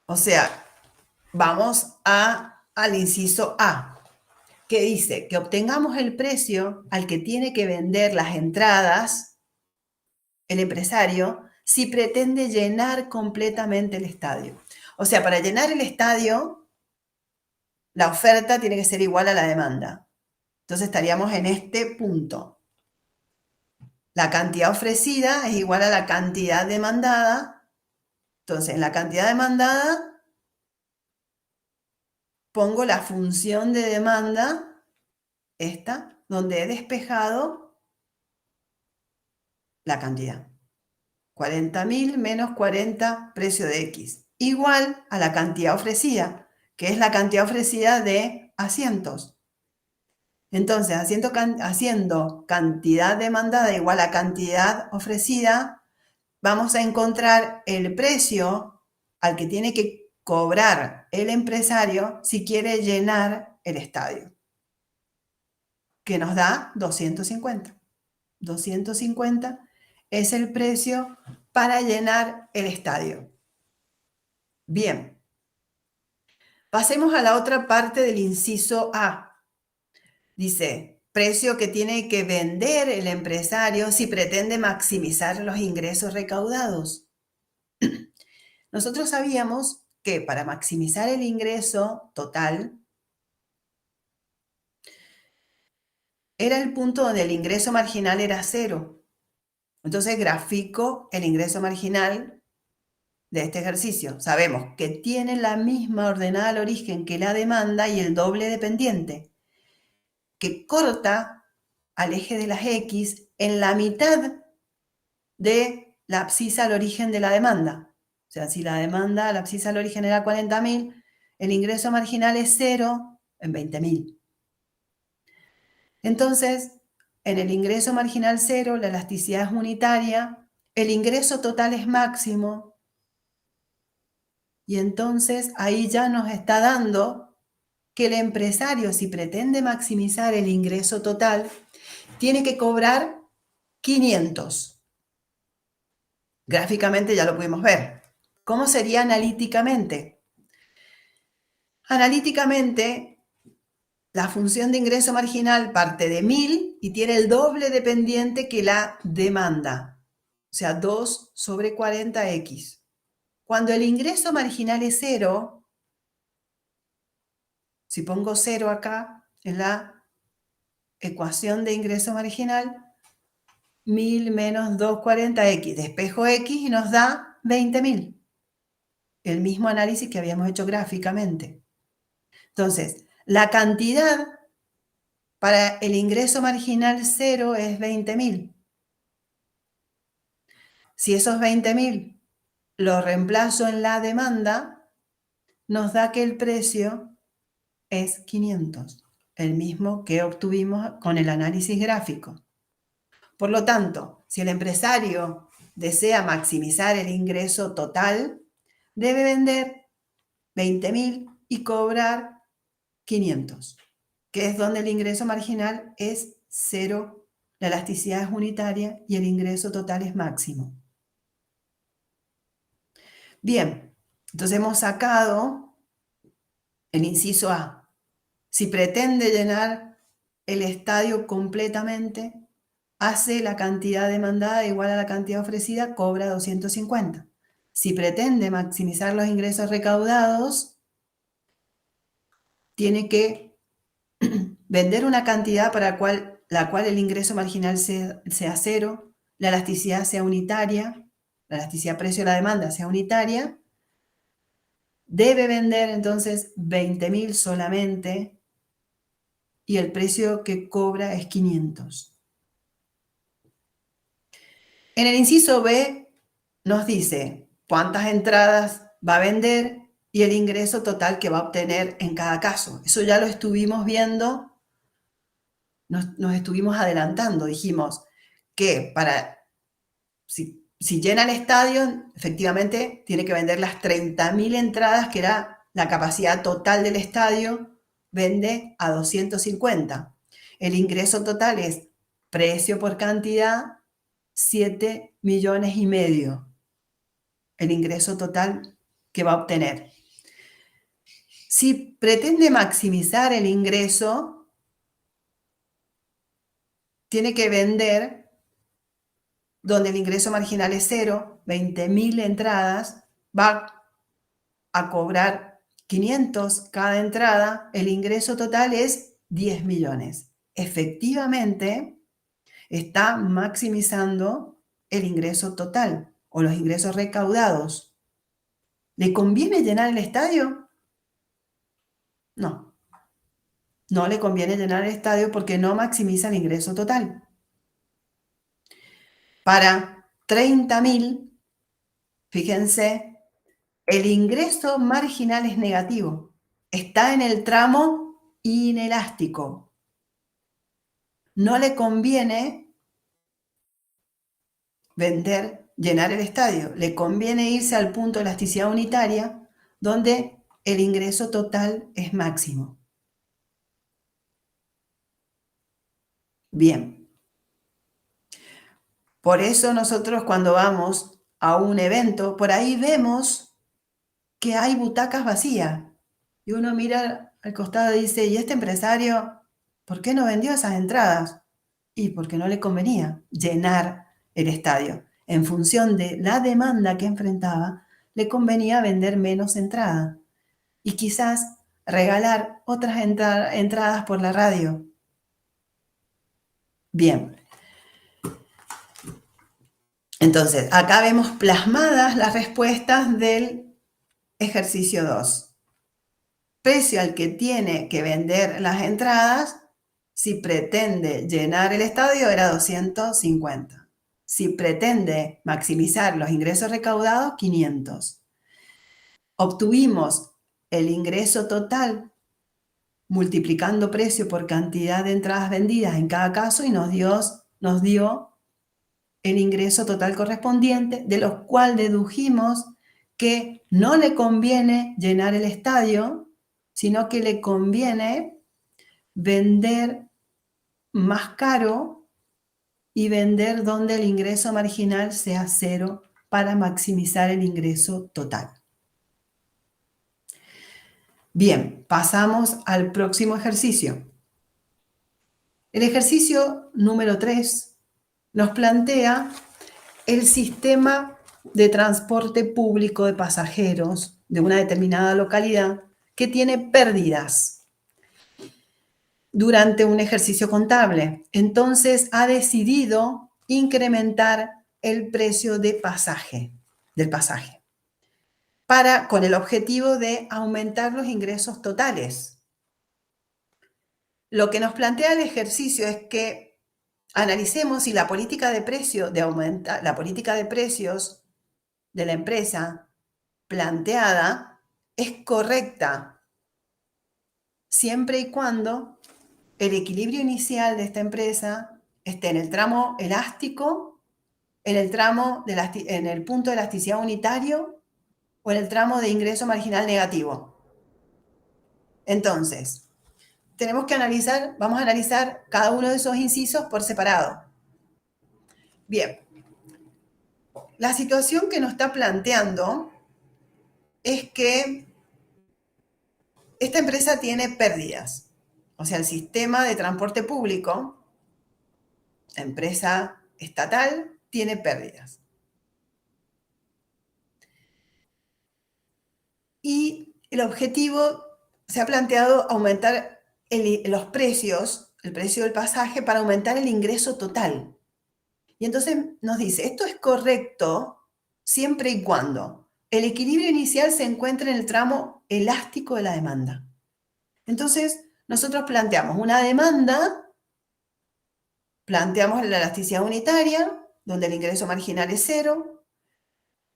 Speaker 1: O sea, vamos al inciso A, que dice que obtengamos el precio al que tiene que vender las entradas el empresario si pretende llenar completamente el estadio. O sea, para llenar el estadio, la oferta tiene que ser igual a la demanda. Entonces estaríamos en este punto. La cantidad ofrecida es igual a la cantidad demandada. Entonces, en la cantidad demandada pongo la función de demanda, esta, donde he despejado la cantidad. 40.000 menos 40 precio de X, igual a la cantidad ofrecida, que es la cantidad ofrecida de asientos. Entonces, haciendo cantidad demandada igual a cantidad ofrecida, vamos a encontrar el precio al que tiene que cobrar el empresario si quiere llenar el estadio, que nos da 250. 250 es el precio para llenar el estadio. Bien, pasemos a la otra parte del inciso A. Dice, precio que tiene que vender el empresario si pretende maximizar los ingresos recaudados. Nosotros sabíamos que para maximizar el ingreso total era el punto donde el ingreso marginal era 0. Entonces grafico el ingreso marginal de este ejercicio. Sabemos que tiene la misma ordenada al origen que la demanda y el doble dependiente, que corta al eje de las X en la mitad de la abscisa al origen de la demanda. O sea, si la demanda, la abscisa al origen era 40.000, el ingreso marginal es 0 en 20.000. Entonces, en el ingreso marginal 0, la elasticidad es unitaria, el ingreso total es máximo, y entonces ahí ya nos está dando que el empresario, si pretende maximizar el ingreso total, tiene que cobrar 500. Gráficamente ya lo pudimos ver. ¿Cómo sería analíticamente? Analíticamente, la función de ingreso marginal parte de 1000 y tiene el doble de pendiente que la demanda, o sea, 2 sobre 40x. Cuando el ingreso marginal es 0, si pongo 0 acá en la ecuación de ingreso marginal, 1000 menos 240x, despejo x y nos da 20.000. El mismo análisis que habíamos hecho gráficamente. Entonces, la cantidad para el ingreso marginal 0 es 20.000. Si esos 20.000 los reemplazo en la demanda, nos da que el precio es 500, el mismo que obtuvimos con el análisis gráfico. Por lo tanto, si el empresario desea maximizar el ingreso total, debe vender 20.000 y cobrar 500, que es donde el ingreso marginal es 0, la elasticidad es unitaria y el ingreso total es máximo. Bien, entonces hemos sacado el inciso A. Si pretende llenar el estadio completamente, hace la cantidad demandada igual a la cantidad ofrecida, cobra 250. Si pretende maximizar los ingresos recaudados, tiene que vender una cantidad para la cual el ingreso marginal sea 0, la elasticidad sea unitaria, la elasticidad precio de la demanda sea unitaria, debe vender entonces 20.000 solamente y el precio que cobra es 500. En el inciso B nos dice cuántas entradas va a vender y el ingreso total que va a obtener en cada caso. Eso ya lo estuvimos viendo, nos estuvimos adelantando. Dijimos que si llena el estadio, efectivamente tiene que vender las 30.000 entradas, que era la capacidad total del estadio, vende a 250. El ingreso total es precio por cantidad, 7,5 millones. El ingreso total que va a obtener. Si pretende maximizar el ingreso, tiene que vender donde el ingreso marginal es 0, 20.000 entradas, va a cobrar 500 cada entrada, el ingreso total es 10 millones. Efectivamente, está maximizando el ingreso total o los ingresos recaudados. ¿Le conviene llenar el estadio? No. No le conviene llenar el estadio porque no maximiza el ingreso total. Para 30.000, fíjense, el ingreso marginal es negativo. Está en el tramo inelástico. No le conviene llenar el estadio. Le conviene irse al punto de elasticidad unitaria, donde el ingreso total es máximo. Bien. Por eso nosotros cuando vamos a un evento, por ahí vemos que hay butacas vacías. Y uno mira al costado y dice, ¿y este empresario por qué no vendió esas entradas? Y porque no le convenía llenar el estadio. En función de la demanda que enfrentaba, le convenía vender menos entradas y quizás regalar otras entradas por la radio. Bien. Entonces, acá vemos plasmadas las respuestas del ejercicio 2. Precio al que tiene que vender las entradas, si pretende llenar el estadio, era 250. Si pretende maximizar los ingresos recaudados, 500. Obtuvimos el ingreso total multiplicando precio por cantidad de entradas vendidas en cada caso y nos dio el ingreso total correspondiente, de lo cual dedujimos que no le conviene llenar el estadio, sino que le conviene vender más caro y vender donde el ingreso marginal sea 0 para maximizar el ingreso total. Bien, pasamos al próximo ejercicio. El ejercicio número 3 nos plantea el sistema de transporte público de pasajeros de una determinada localidad que tiene pérdidas durante un ejercicio contable. Entonces ha decidido incrementar el precio del pasaje, con el objetivo de aumentar los ingresos totales. Lo que nos plantea el ejercicio es que analicemos si la política de precio la política de precios de la empresa planteada es correcta, siempre y cuando el equilibrio inicial de esta empresa esté en el tramo elástico, en el punto de elasticidad unitario o en el tramo de ingreso marginal negativo. Entonces, vamos a analizar cada uno de esos incisos por separado. Bien, la situación que nos está planteando es que esta empresa tiene pérdidas. O sea, el sistema de transporte público, la empresa estatal, tiene pérdidas. Y el objetivo se ha planteado aumentar los precios, el precio del pasaje, para aumentar el ingreso total. Y entonces nos dice, esto es correcto siempre y cuando el equilibrio inicial se encuentre en el tramo elástico de la demanda. Entonces, nosotros planteamos una demanda, planteamos la elasticidad unitaria, donde el ingreso marginal es 0,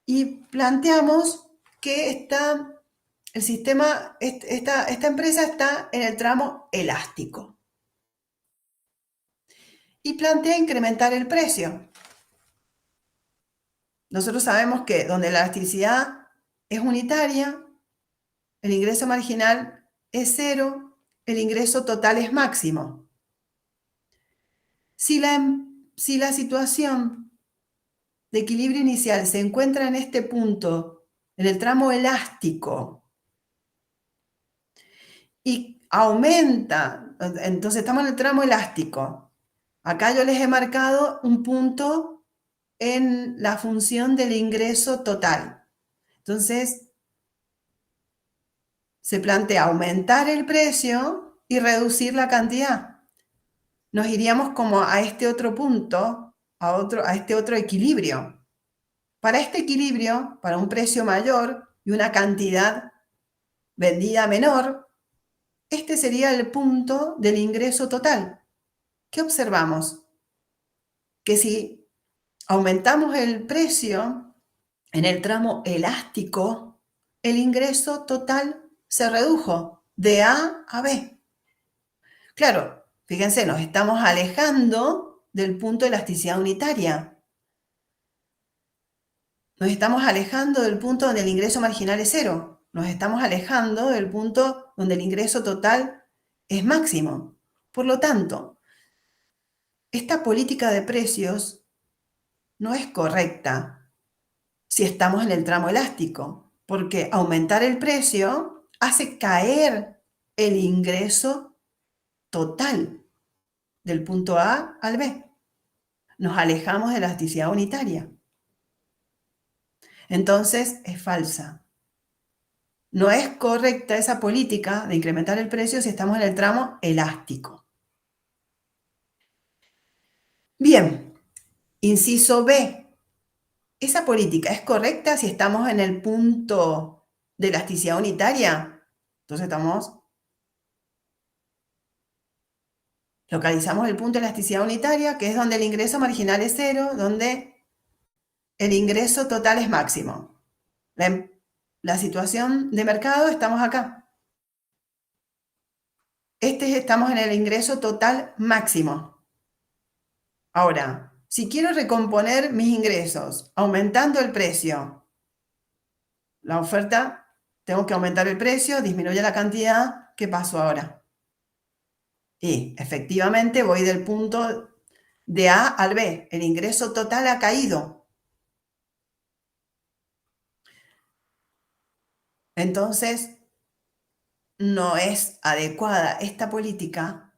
Speaker 1: y planteamos que esta empresa está en el tramo elástico. Y plantea incrementar el precio. Nosotros sabemos que donde la elasticidad es unitaria, el ingreso marginal es 0, el ingreso total es máximo. Si la situación de equilibrio inicial se encuentra en este punto, en el tramo elástico, y aumenta, entonces estamos en el tramo elástico. Acá yo les he marcado un punto en la función del ingreso total. Entonces, se plantea aumentar el precio y reducir la cantidad. Nos iríamos como a este otro punto, a este otro equilibrio. Para este equilibrio, para un precio mayor y una cantidad vendida menor, este sería el punto del ingreso total. ¿Qué observamos? Que si aumentamos el precio en el tramo elástico, el ingreso total se redujo de A a B. Claro, fíjense, nos estamos alejando del punto de elasticidad unitaria. Nos estamos alejando del punto donde el ingreso marginal es 0. Nos estamos alejando del punto donde el ingreso total es máximo. Por lo tanto, esta política de precios no es correcta si estamos en el tramo elástico, porque aumentar el precio hace caer el ingreso total del punto A al B. Nos alejamos de la elasticidad unitaria. Entonces, es falsa. No es correcta esa política de incrementar el precio si estamos en el tramo elástico. Bien, inciso B. ¿Esa política es correcta si estamos en el punto de elasticidad unitaria? Entonces localizamos el punto de elasticidad unitaria, que es donde el ingreso marginal es 0, donde el ingreso total es máximo. La situación de mercado, estamos acá. Estamos en el ingreso total máximo. Ahora, si quiero recomponer mis ingresos aumentando el precio, la oferta, tengo que aumentar el precio, disminuye la cantidad, ¿qué pasó ahora? Y efectivamente voy del punto de A al B, el ingreso total ha caído. Entonces, no es adecuada esta política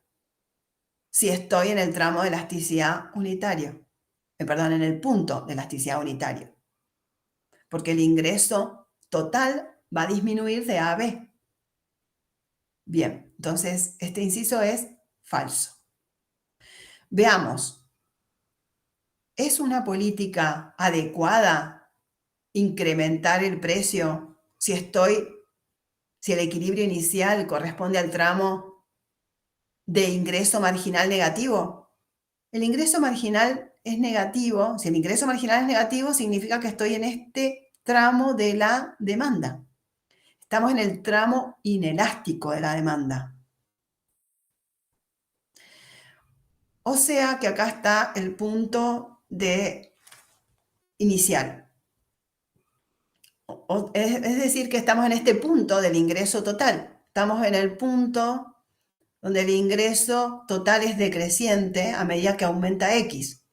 Speaker 1: si estoy en el tramo de elasticidad unitario, perdón, en el punto de elasticidad unitario, porque el ingreso total va a disminuir de A a B. Bien, entonces este inciso es falso. Veamos, ¿es una política adecuada incrementar el precio si el equilibrio inicial corresponde al tramo de ingreso marginal negativo? El ingreso marginal es negativo. Si el ingreso marginal es negativo, significa que estoy en este tramo de la demanda. Estamos en el tramo inelástico de la demanda. O sea que acá está el punto de inicial. Es decir, que estamos en este punto del ingreso total. Estamos en el punto donde el ingreso total es decreciente a medida que aumenta X.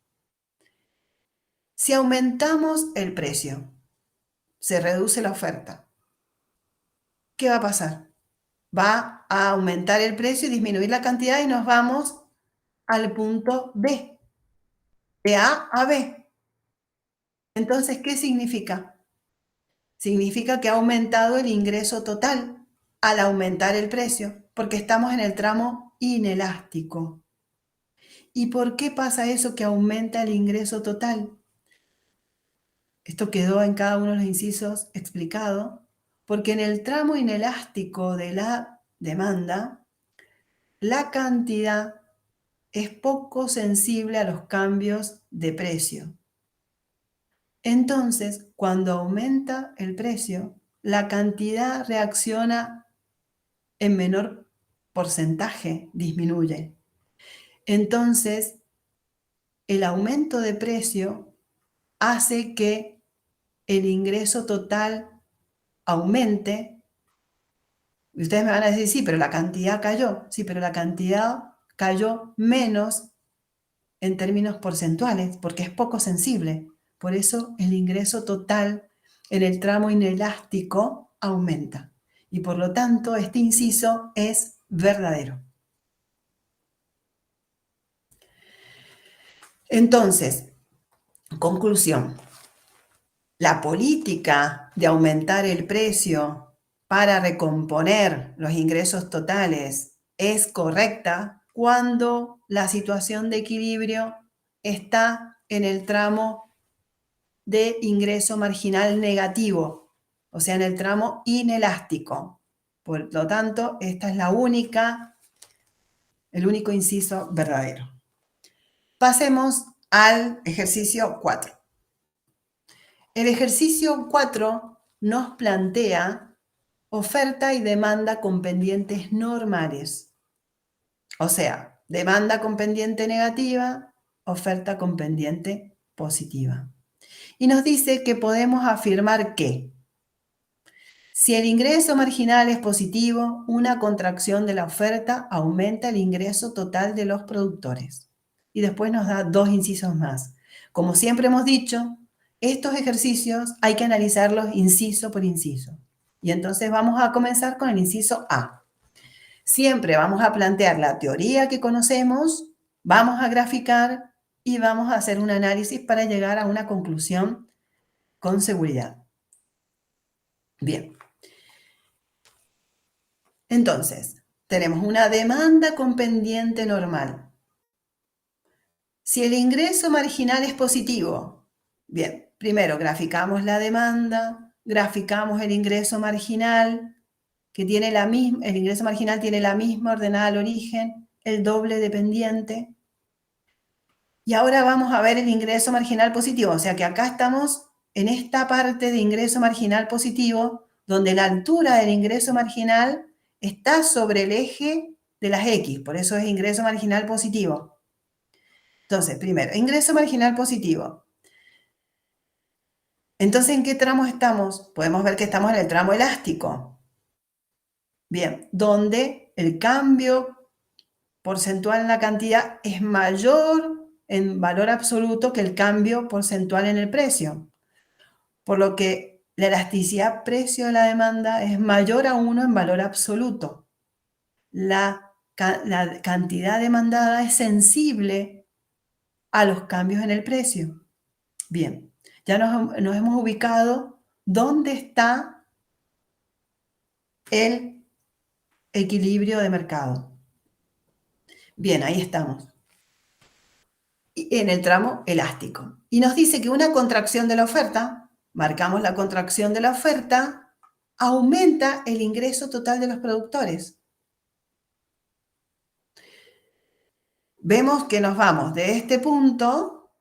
Speaker 1: Si aumentamos el precio, se reduce la oferta. ¿Qué va a pasar? Va a aumentar el precio y disminuir la cantidad y nos vamos al punto B, de A a B. Entonces, ¿qué significa? Significa que ha aumentado el ingreso total al aumentar el precio, porque estamos en el tramo inelástico. ¿Y por qué pasa eso que aumenta el ingreso total? Esto quedó en cada uno de los incisos explicado, porque en el tramo inelástico de la demanda, la cantidad es poco sensible a los cambios de precio. Entonces, cuando aumenta el precio, la cantidad reacciona en menor porcentaje, disminuye. Entonces, el aumento de precio hace que el ingreso total aumente. Y ustedes me van a decir, sí, pero la cantidad cayó. Sí, pero la cantidad cayó menos en términos porcentuales, porque es poco sensible. Por eso el ingreso total en el tramo inelástico aumenta. Y por lo tanto, este inciso es verdadero. Entonces, conclusión. La política de aumentar el precio para recomponer los ingresos totales es correcta cuando la situación de equilibrio está en el tramo de ingreso marginal negativo, o sea, en el tramo inelástico. Por lo tanto, esta es el único inciso verdadero. Pasemos al ejercicio 4. El ejercicio 4 nos plantea oferta y demanda con pendientes normales. O sea, demanda con pendiente negativa, oferta con pendiente positiva. Y nos dice que podemos afirmar que si el ingreso marginal es positivo, una contracción de la oferta aumenta el ingreso total de los productores. Y después nos da dos incisos más. Como siempre hemos dicho, estos ejercicios hay que analizarlos inciso por inciso. Y entonces vamos a comenzar con el inciso A. Siempre vamos a plantear la teoría que conocemos, vamos a graficar y vamos a hacer un análisis para llegar a una conclusión con seguridad. Bien. Entonces, tenemos una demanda con pendiente normal. Si el ingreso marginal es positivo, bien, primero graficamos la demanda, graficamos el ingreso marginal, que tiene el ingreso marginal tiene la misma ordenada al origen, el doble de pendiente. Y ahora vamos a ver el ingreso marginal positivo, o sea que acá estamos en esta parte de ingreso marginal positivo, donde la altura del ingreso marginal está sobre el eje de las X, por eso es ingreso marginal positivo. Entonces, primero, ingreso marginal positivo. Entonces, ¿en qué tramo estamos? Podemos ver que estamos en el tramo elástico. Bien, donde el cambio porcentual en la cantidad es mayor en valor absoluto que el cambio porcentual en el precio. Por lo que La elasticidad precio de la demanda es mayor a 1 en valor absoluto. La cantidad demandada es sensible a los cambios en el precio. Bien, ya nos hemos ubicado dónde está el equilibrio de mercado. Bien, ahí estamos. En el tramo elástico. Y nos dice que una contracción de la oferta, marcamos la contracción de la oferta, aumenta el ingreso total de los productores. Vemos que nos vamos de este punto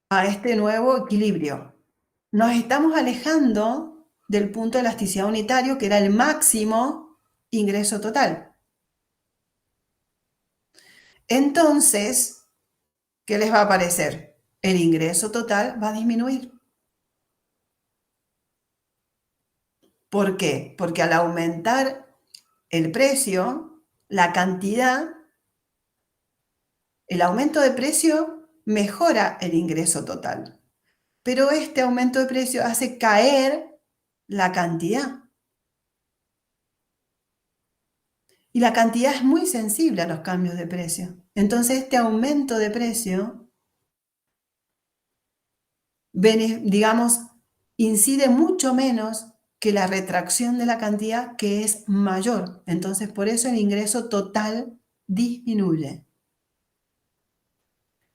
Speaker 1: a este nuevo equilibrio. Nos estamos alejando del punto de elasticidad unitario, que era el máximo ingreso total. Entonces, ¿qué les va a aparecer? El ingreso total va a disminuir. ¿Por qué? Porque al aumentar el precio, la cantidad, el aumento de precio mejora el ingreso total. Pero este aumento de precio hace caer la cantidad. Y la cantidad es muy sensible a los cambios de precio. Entonces, este aumento de precio, digamos, incide mucho menos que la retracción de la cantidad, que es mayor. Entonces, por eso el ingreso total disminuye.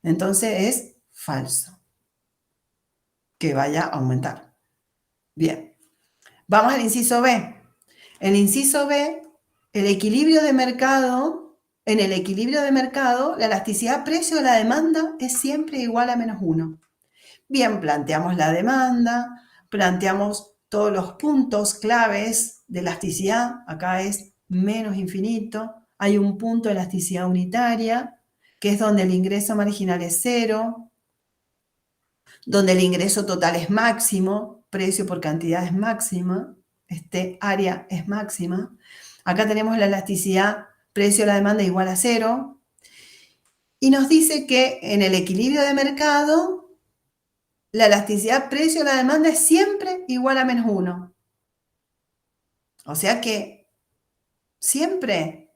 Speaker 1: Entonces, es falso que vaya a aumentar. Bien, vamos al inciso B. En el inciso B, el equilibrio de mercado, en el equilibrio de mercado, la elasticidad precio de la demanda es siempre igual a -1. Bien, planteamos la demanda, planteamos todos los puntos claves de elasticidad. Acá es menos infinito. Hay un punto de elasticidad unitaria, que es donde el ingreso marginal es 0, donde el ingreso total es máximo, precio por cantidad es máxima, área es máxima. Acá tenemos la elasticidad precio de la demanda igual a 0. Y nos dice que en el equilibrio de mercado, la elasticidad precio de la demanda es siempre igual a -1. O sea que siempre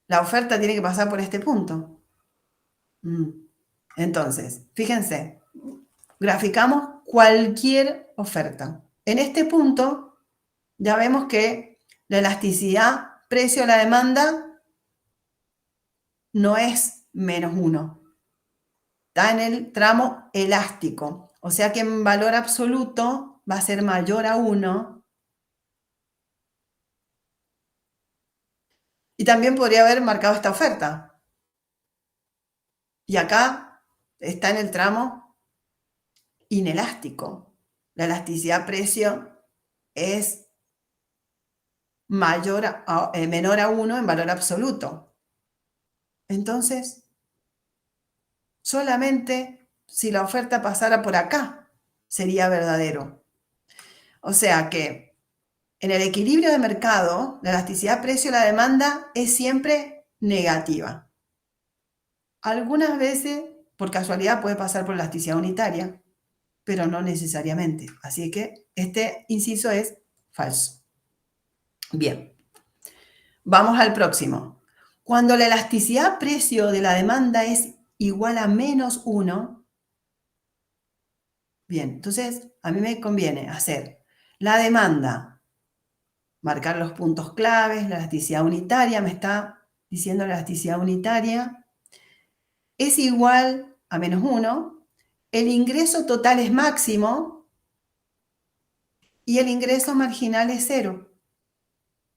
Speaker 1: la oferta tiene que pasar por este punto. Entonces, fíjense, graficamos cualquier oferta. En este punto ya vemos que la elasticidad precio de la demanda no es -1. Está en el tramo elástico. O sea que en valor absoluto va a ser mayor a 1. Y también podría haber marcado esta oferta. Y acá está en el tramo inelástico. La elasticidad precio es menor a 1 en valor absoluto. Entonces, solamente si la oferta pasara por acá sería verdadero. O sea que en el equilibrio de mercado, la elasticidad precio de la demanda es siempre negativa. Algunas veces, por casualidad, puede pasar por elasticidad unitaria, pero no necesariamente. Así que este inciso es falso. Bien, vamos al próximo. Cuando la elasticidad precio de la demanda es igual a -1, bien, entonces a mí me conviene hacer la demanda, marcar los puntos claves, la elasticidad unitaria, me está diciendo la elasticidad unitaria, es igual a -1, el ingreso total es máximo y el ingreso marginal es 0.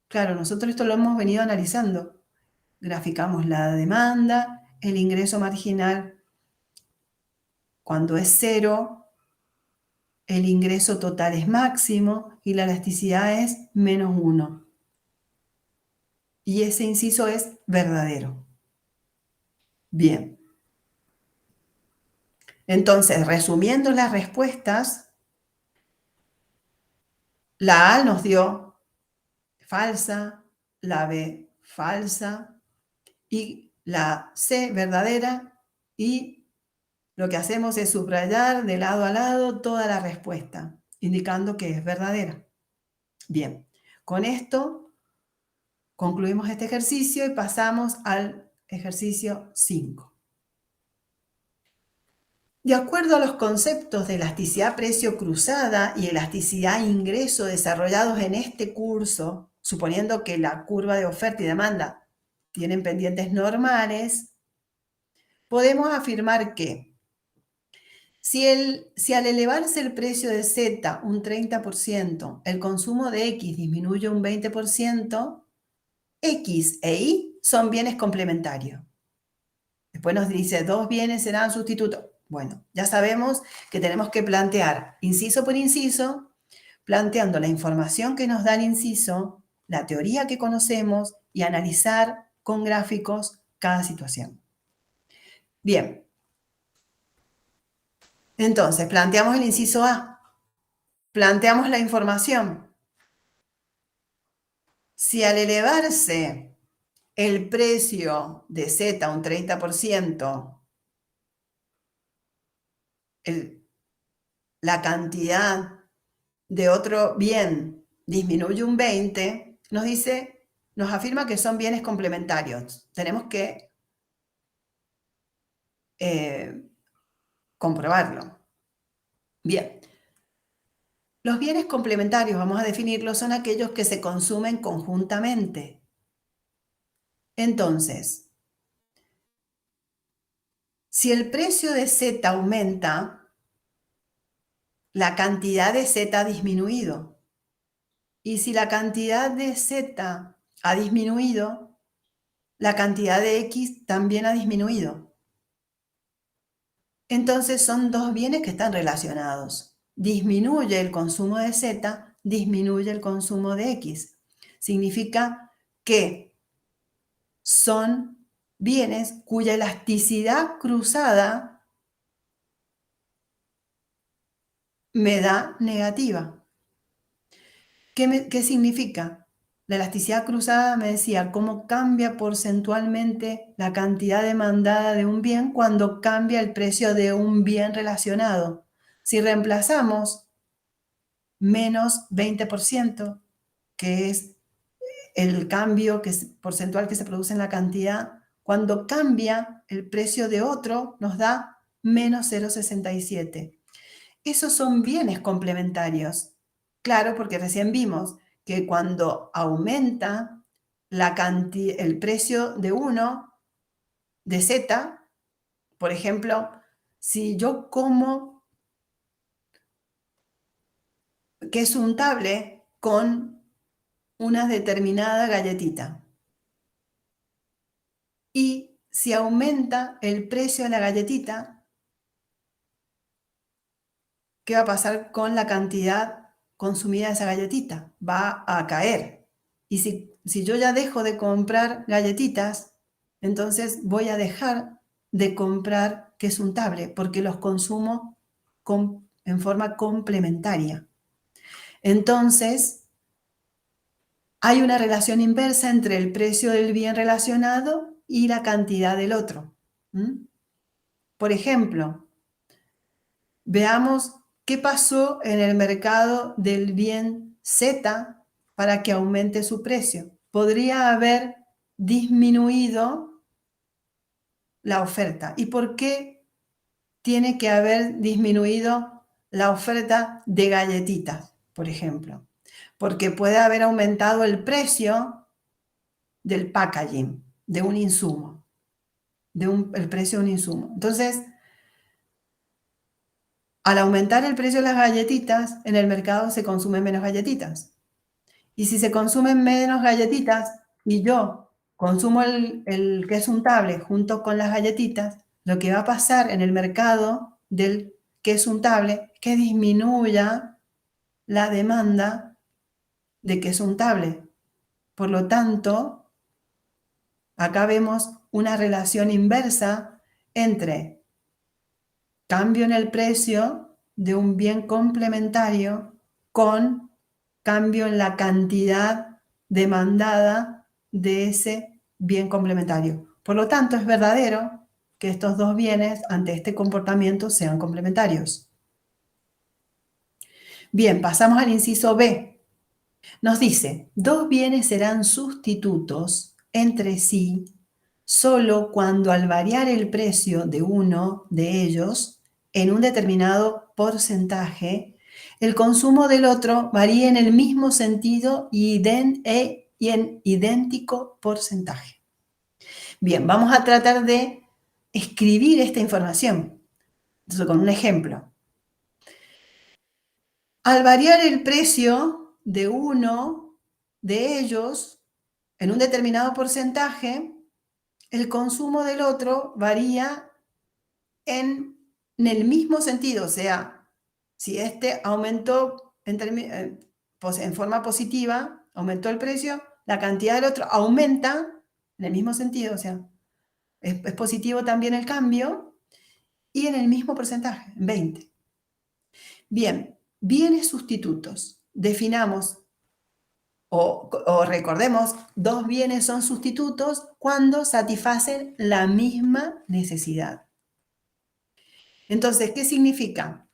Speaker 1: Claro, nosotros esto lo hemos venido analizando. Graficamos la demanda, el ingreso marginal cuando es 0, el ingreso total es máximo y la elasticidad es -1. Y ese inciso es verdadero. Bien. Entonces, resumiendo las respuestas, la A nos dio falsa, la B falsa y la C verdadera, y lo que hacemos es subrayar de lado a lado toda la respuesta. indicando que es verdadera. Bien, con esto concluimos este ejercicio y pasamos al ejercicio 5. De acuerdo a los conceptos de elasticidad precio cruzada y elasticidad ingreso desarrollados en este curso, suponiendo que la curva de oferta y demanda tienen pendientes normales, podemos afirmar que si al elevarse el precio de Z un 30%, el consumo de X disminuye un 20%, X e Y son bienes complementarios. Después nos dice, dos bienes serán sustitutos. Bueno, ya sabemos que tenemos que plantear inciso por inciso, planteando la información que nos da el inciso, la teoría que conocemos y analizar con gráficos cada situación. Bien, entonces planteamos el inciso A, planteamos la información. Si al elevarse el precio de Z un 30%, la cantidad de otro bien disminuye un 20%, nos afirma que son bienes complementarios. Tenemos que comprobarlo. Bien. Los bienes complementarios, vamos a definirlos, son aquellos que se consumen conjuntamente. Entonces, si el precio de Z aumenta, la cantidad de Z ha disminuido. Y si la cantidad de Z ha disminuido, la cantidad de X también ha disminuido. Entonces son dos bienes que están relacionados. Disminuye el consumo de Z, disminuye el consumo de X. Significa que son bienes cuya elasticidad cruzada me da negativa. ¿Qué significa? La elasticidad cruzada me decía cómo cambia porcentualmente la cantidad demandada de un bien cuando cambia el precio de un bien relacionado. Si reemplazamos menos 20%, que es el cambio porcentual que se produce en la cantidad, cuando cambia el precio de otro, nos da menos 0,67. Esos son bienes complementarios. Claro, porque recién vimos que cuando aumenta el precio de uno, de Z, por ejemplo, si yo como queso untable con una determinada galletita y si aumenta el precio de la galletita, ¿qué va a pasar con la cantidad consumida de esa galletita? Va a caer. Y si yo ya dejo de comprar galletitas, entonces voy a dejar de comprar queso untable porque los consumo en forma complementaria. Entonces, hay una relación inversa entre el precio del bien relacionado y la cantidad del otro. Por ejemplo, veamos qué pasó en el mercado del bien Z para que aumente su precio. Podría haber disminuido la oferta. ¿Y por qué tiene que haber disminuido la oferta de galletitas, por ejemplo? Porque puede haber aumentado el precio del packaging, de un insumo, el precio de un insumo. Entonces, al aumentar el precio de las galletitas, en el mercado se consumen menos galletitas. Y si se consumen menos galletitas y yo consumo el queso untable junto con las galletitas, lo que va a pasar en el mercado del queso untable es que disminuya la demanda de queso untable. Por lo tanto, acá vemos una relación inversa entre cambio en el precio de un bien complementario con cambio en la cantidad demandada de ese bien complementario. Por lo tanto, es verdadero que estos dos bienes ante este comportamiento sean complementarios. Bien, pasamos al inciso B. Nos dice, dos bienes serán sustitutos entre sí solo cuando al variar el precio de uno de ellos en un determinado porcentaje, el consumo del otro varía en el mismo sentido y en idéntico porcentaje. Bien, vamos a tratar de escribir esta información. Entonces, con un ejemplo. Al variar el precio de uno de ellos en un determinado porcentaje, el consumo del otro varía en el mismo sentido. O sea, si este aumentó en forma positiva, aumentó el precio, la cantidad del otro aumenta en el mismo sentido. O sea, es positivo también el cambio y en el mismo porcentaje, en 20. Bien, bienes sustitutos. Definamos o recordemos, dos bienes son sustitutos cuando satisfacen la misma necesidad. Entonces, ¿qué significa?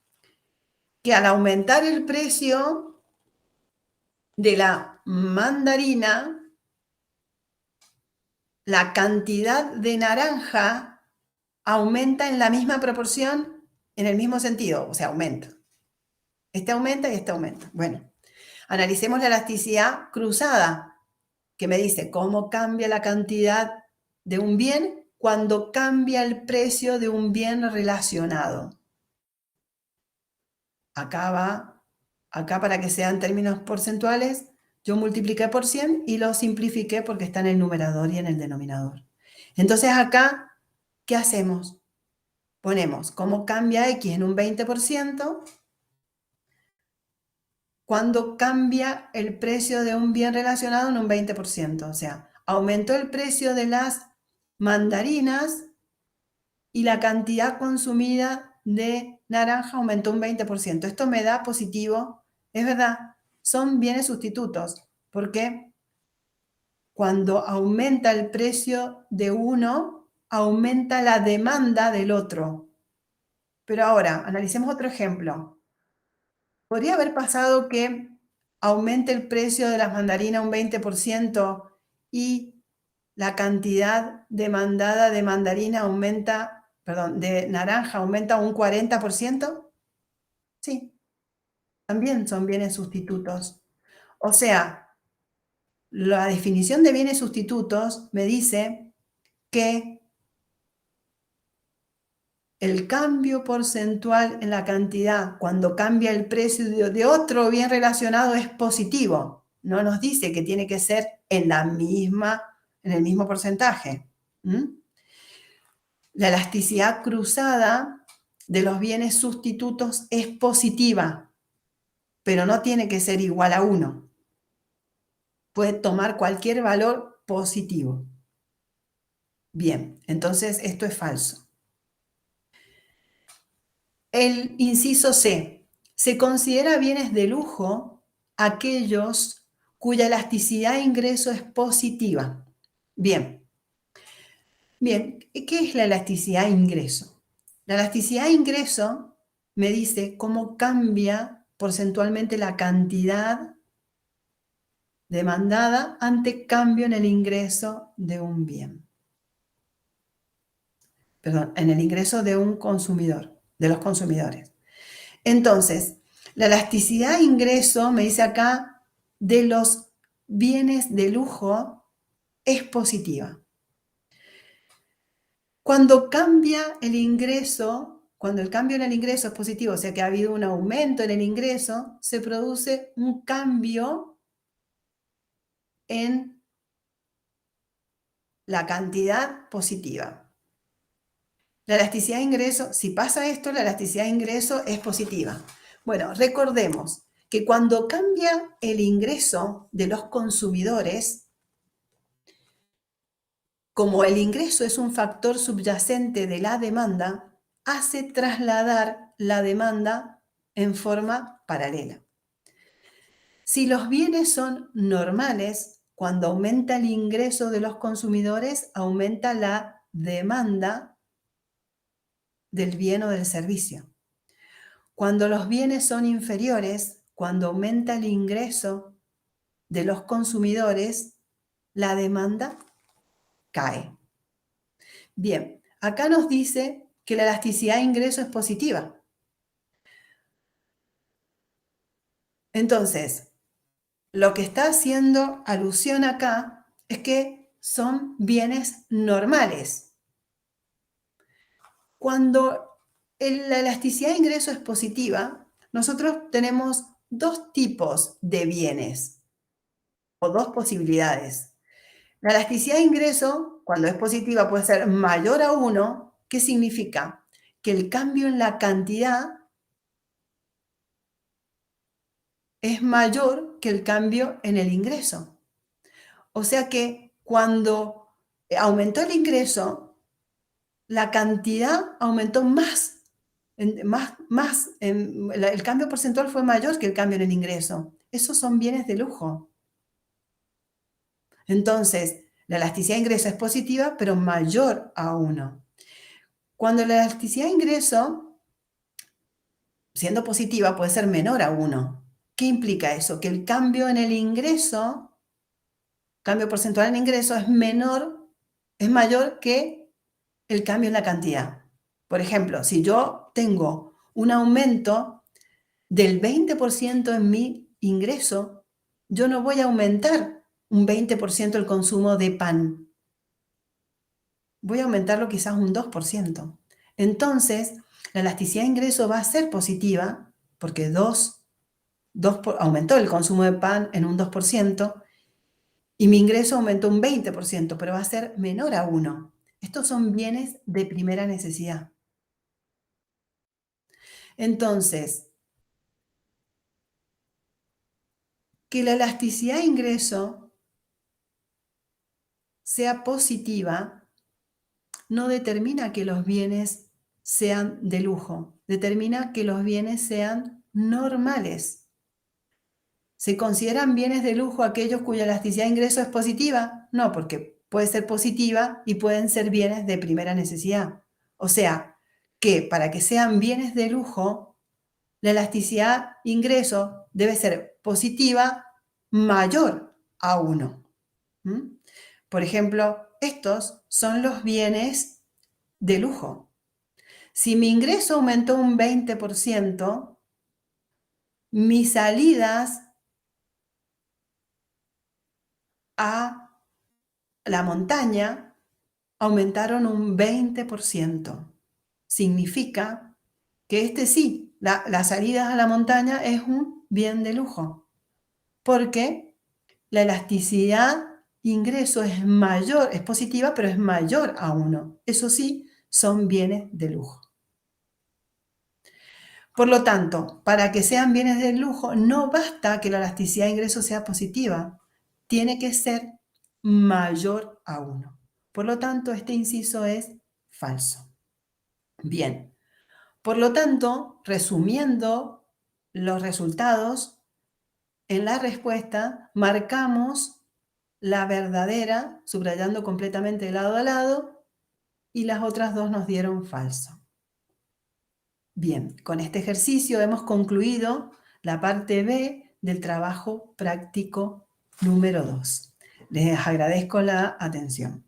Speaker 1: Que al aumentar el precio de la mandarina, la cantidad de naranja aumenta en la misma proporción, en el mismo sentido, o sea, aumenta. Este aumenta y este aumenta. Bueno, analicemos la elasticidad cruzada, que me dice cómo cambia la cantidad de un bien cuando cambia el precio de un bien relacionado. Acá para que sean términos porcentuales, yo multipliqué por 100 y lo simplifiqué porque está en el numerador y en el denominador. Entonces acá, ¿qué hacemos? Ponemos cómo cambia X en un 20% cuando cambia el precio de un bien relacionado en un 20%. O sea, aumentó el precio de las mandarinas y la cantidad consumida de naranja aumentó un 20%. Esto me da positivo, es verdad, son bienes sustitutos, porque cuando aumenta el precio de uno, aumenta la demanda del otro. Pero ahora, analicemos otro ejemplo. ¿Podría haber pasado que aumente el precio de las mandarinas un 20% y la cantidad demandada de mandarina aumenta, perdón, de naranja aumenta un 40%? Sí, también son bienes sustitutos. O sea, la definición de bienes sustitutos me dice que el cambio porcentual en la cantidad cuando cambia el precio de otro bien relacionado es positivo. No nos dice que tiene que ser en el mismo porcentaje. La elasticidad cruzada de los bienes sustitutos es positiva, pero no tiene que ser igual a 1. Puede tomar cualquier valor positivo. Bien, entonces esto es falso. El inciso C. Se considera bienes de lujo aquellos cuya elasticidad de ingreso es positiva. Bien, ¿qué es la elasticidad de ingreso? La elasticidad de ingreso me dice cómo cambia porcentualmente la cantidad demandada ante cambio en el ingreso de un bien. Perdón, en el ingreso de un consumidor, de los consumidores. Entonces, la elasticidad de ingreso, me dice acá, de los bienes de lujo es positiva. Cuando cambia el ingreso, cuando el cambio en el ingreso es positivo, o sea que ha habido un aumento en el ingreso, se produce un cambio en la cantidad positiva. La elasticidad de ingreso, si pasa esto, la elasticidad de ingreso es positiva. Bueno, recordemos que cuando cambia el ingreso de los consumidores, como el ingreso es un factor subyacente de la demanda, hace trasladar la demanda en forma paralela. Si los bienes son normales, cuando aumenta el ingreso de los consumidores, aumenta la demanda del bien o del servicio. Cuando los bienes son inferiores, Cuando aumenta el ingreso de los consumidores, la demanda cae. Bien, acá nos dice que la elasticidad de ingreso es positiva. Entonces, lo que está haciendo alusión acá es que son bienes normales. Cuando la elasticidad de ingreso es positiva, nosotros tenemos dos tipos de bienes o dos posibilidades. La elasticidad de ingreso, cuando es positiva, puede ser mayor a 1. ¿Qué significa? Que el cambio en la cantidad es mayor que el cambio en el ingreso. O sea que cuando aumentó el ingreso, la cantidad aumentó más. El cambio porcentual fue mayor que el cambio en el ingreso. Esos son bienes de lujo. Entonces, la elasticidad de ingreso es positiva, pero mayor a 1. Cuando la elasticidad de ingreso, siendo positiva, puede ser menor a 1. ¿Qué implica eso? Que el cambio en el ingreso, cambio porcentual en ingreso, es mayor que el cambio en la cantidad. Por ejemplo, si yo tengo un aumento del 20% en mi ingreso, yo no voy a aumentar un 20% el consumo de pan. Voy a aumentarlo quizás un 2%. Entonces, la elasticidad de ingreso va a ser positiva porque aumentó el consumo de pan en un 2% y mi ingreso aumentó un 20%, pero va a ser menor a 1. Estos son bienes de primera necesidad. Entonces, que la elasticidad de ingreso sea positiva no determina que los bienes sean de lujo, determina que los bienes sean normales. ¿Se consideran bienes de lujo aquellos cuya elasticidad de ingreso es positiva? No, porque puede ser positiva y pueden ser bienes de primera necesidad. O sea, que para que sean bienes de lujo, la elasticidad de ingreso debe ser positiva mayor a 1. Por ejemplo, estos son los bienes de lujo. Si mi ingreso aumentó un 20%, mis salidas a la montaña aumentaron un 20%. Significa que sí, las salidas a la montaña es un bien de lujo, porque la elasticidad ingreso es mayor, es positiva, pero es mayor a 1. Eso sí, son bienes de lujo. Por lo tanto, para que sean bienes de lujo, no basta que la elasticidad de ingreso sea positiva, tiene que ser mayor a 1. Por lo tanto, este inciso es falso. Bien, por lo tanto, resumiendo los resultados, en la respuesta marcamos la verdadera, subrayando completamente de lado a lado, y las otras dos nos dieron falso. Bien, con este ejercicio hemos concluido la parte B del trabajo práctico número 2. Les agradezco la atención.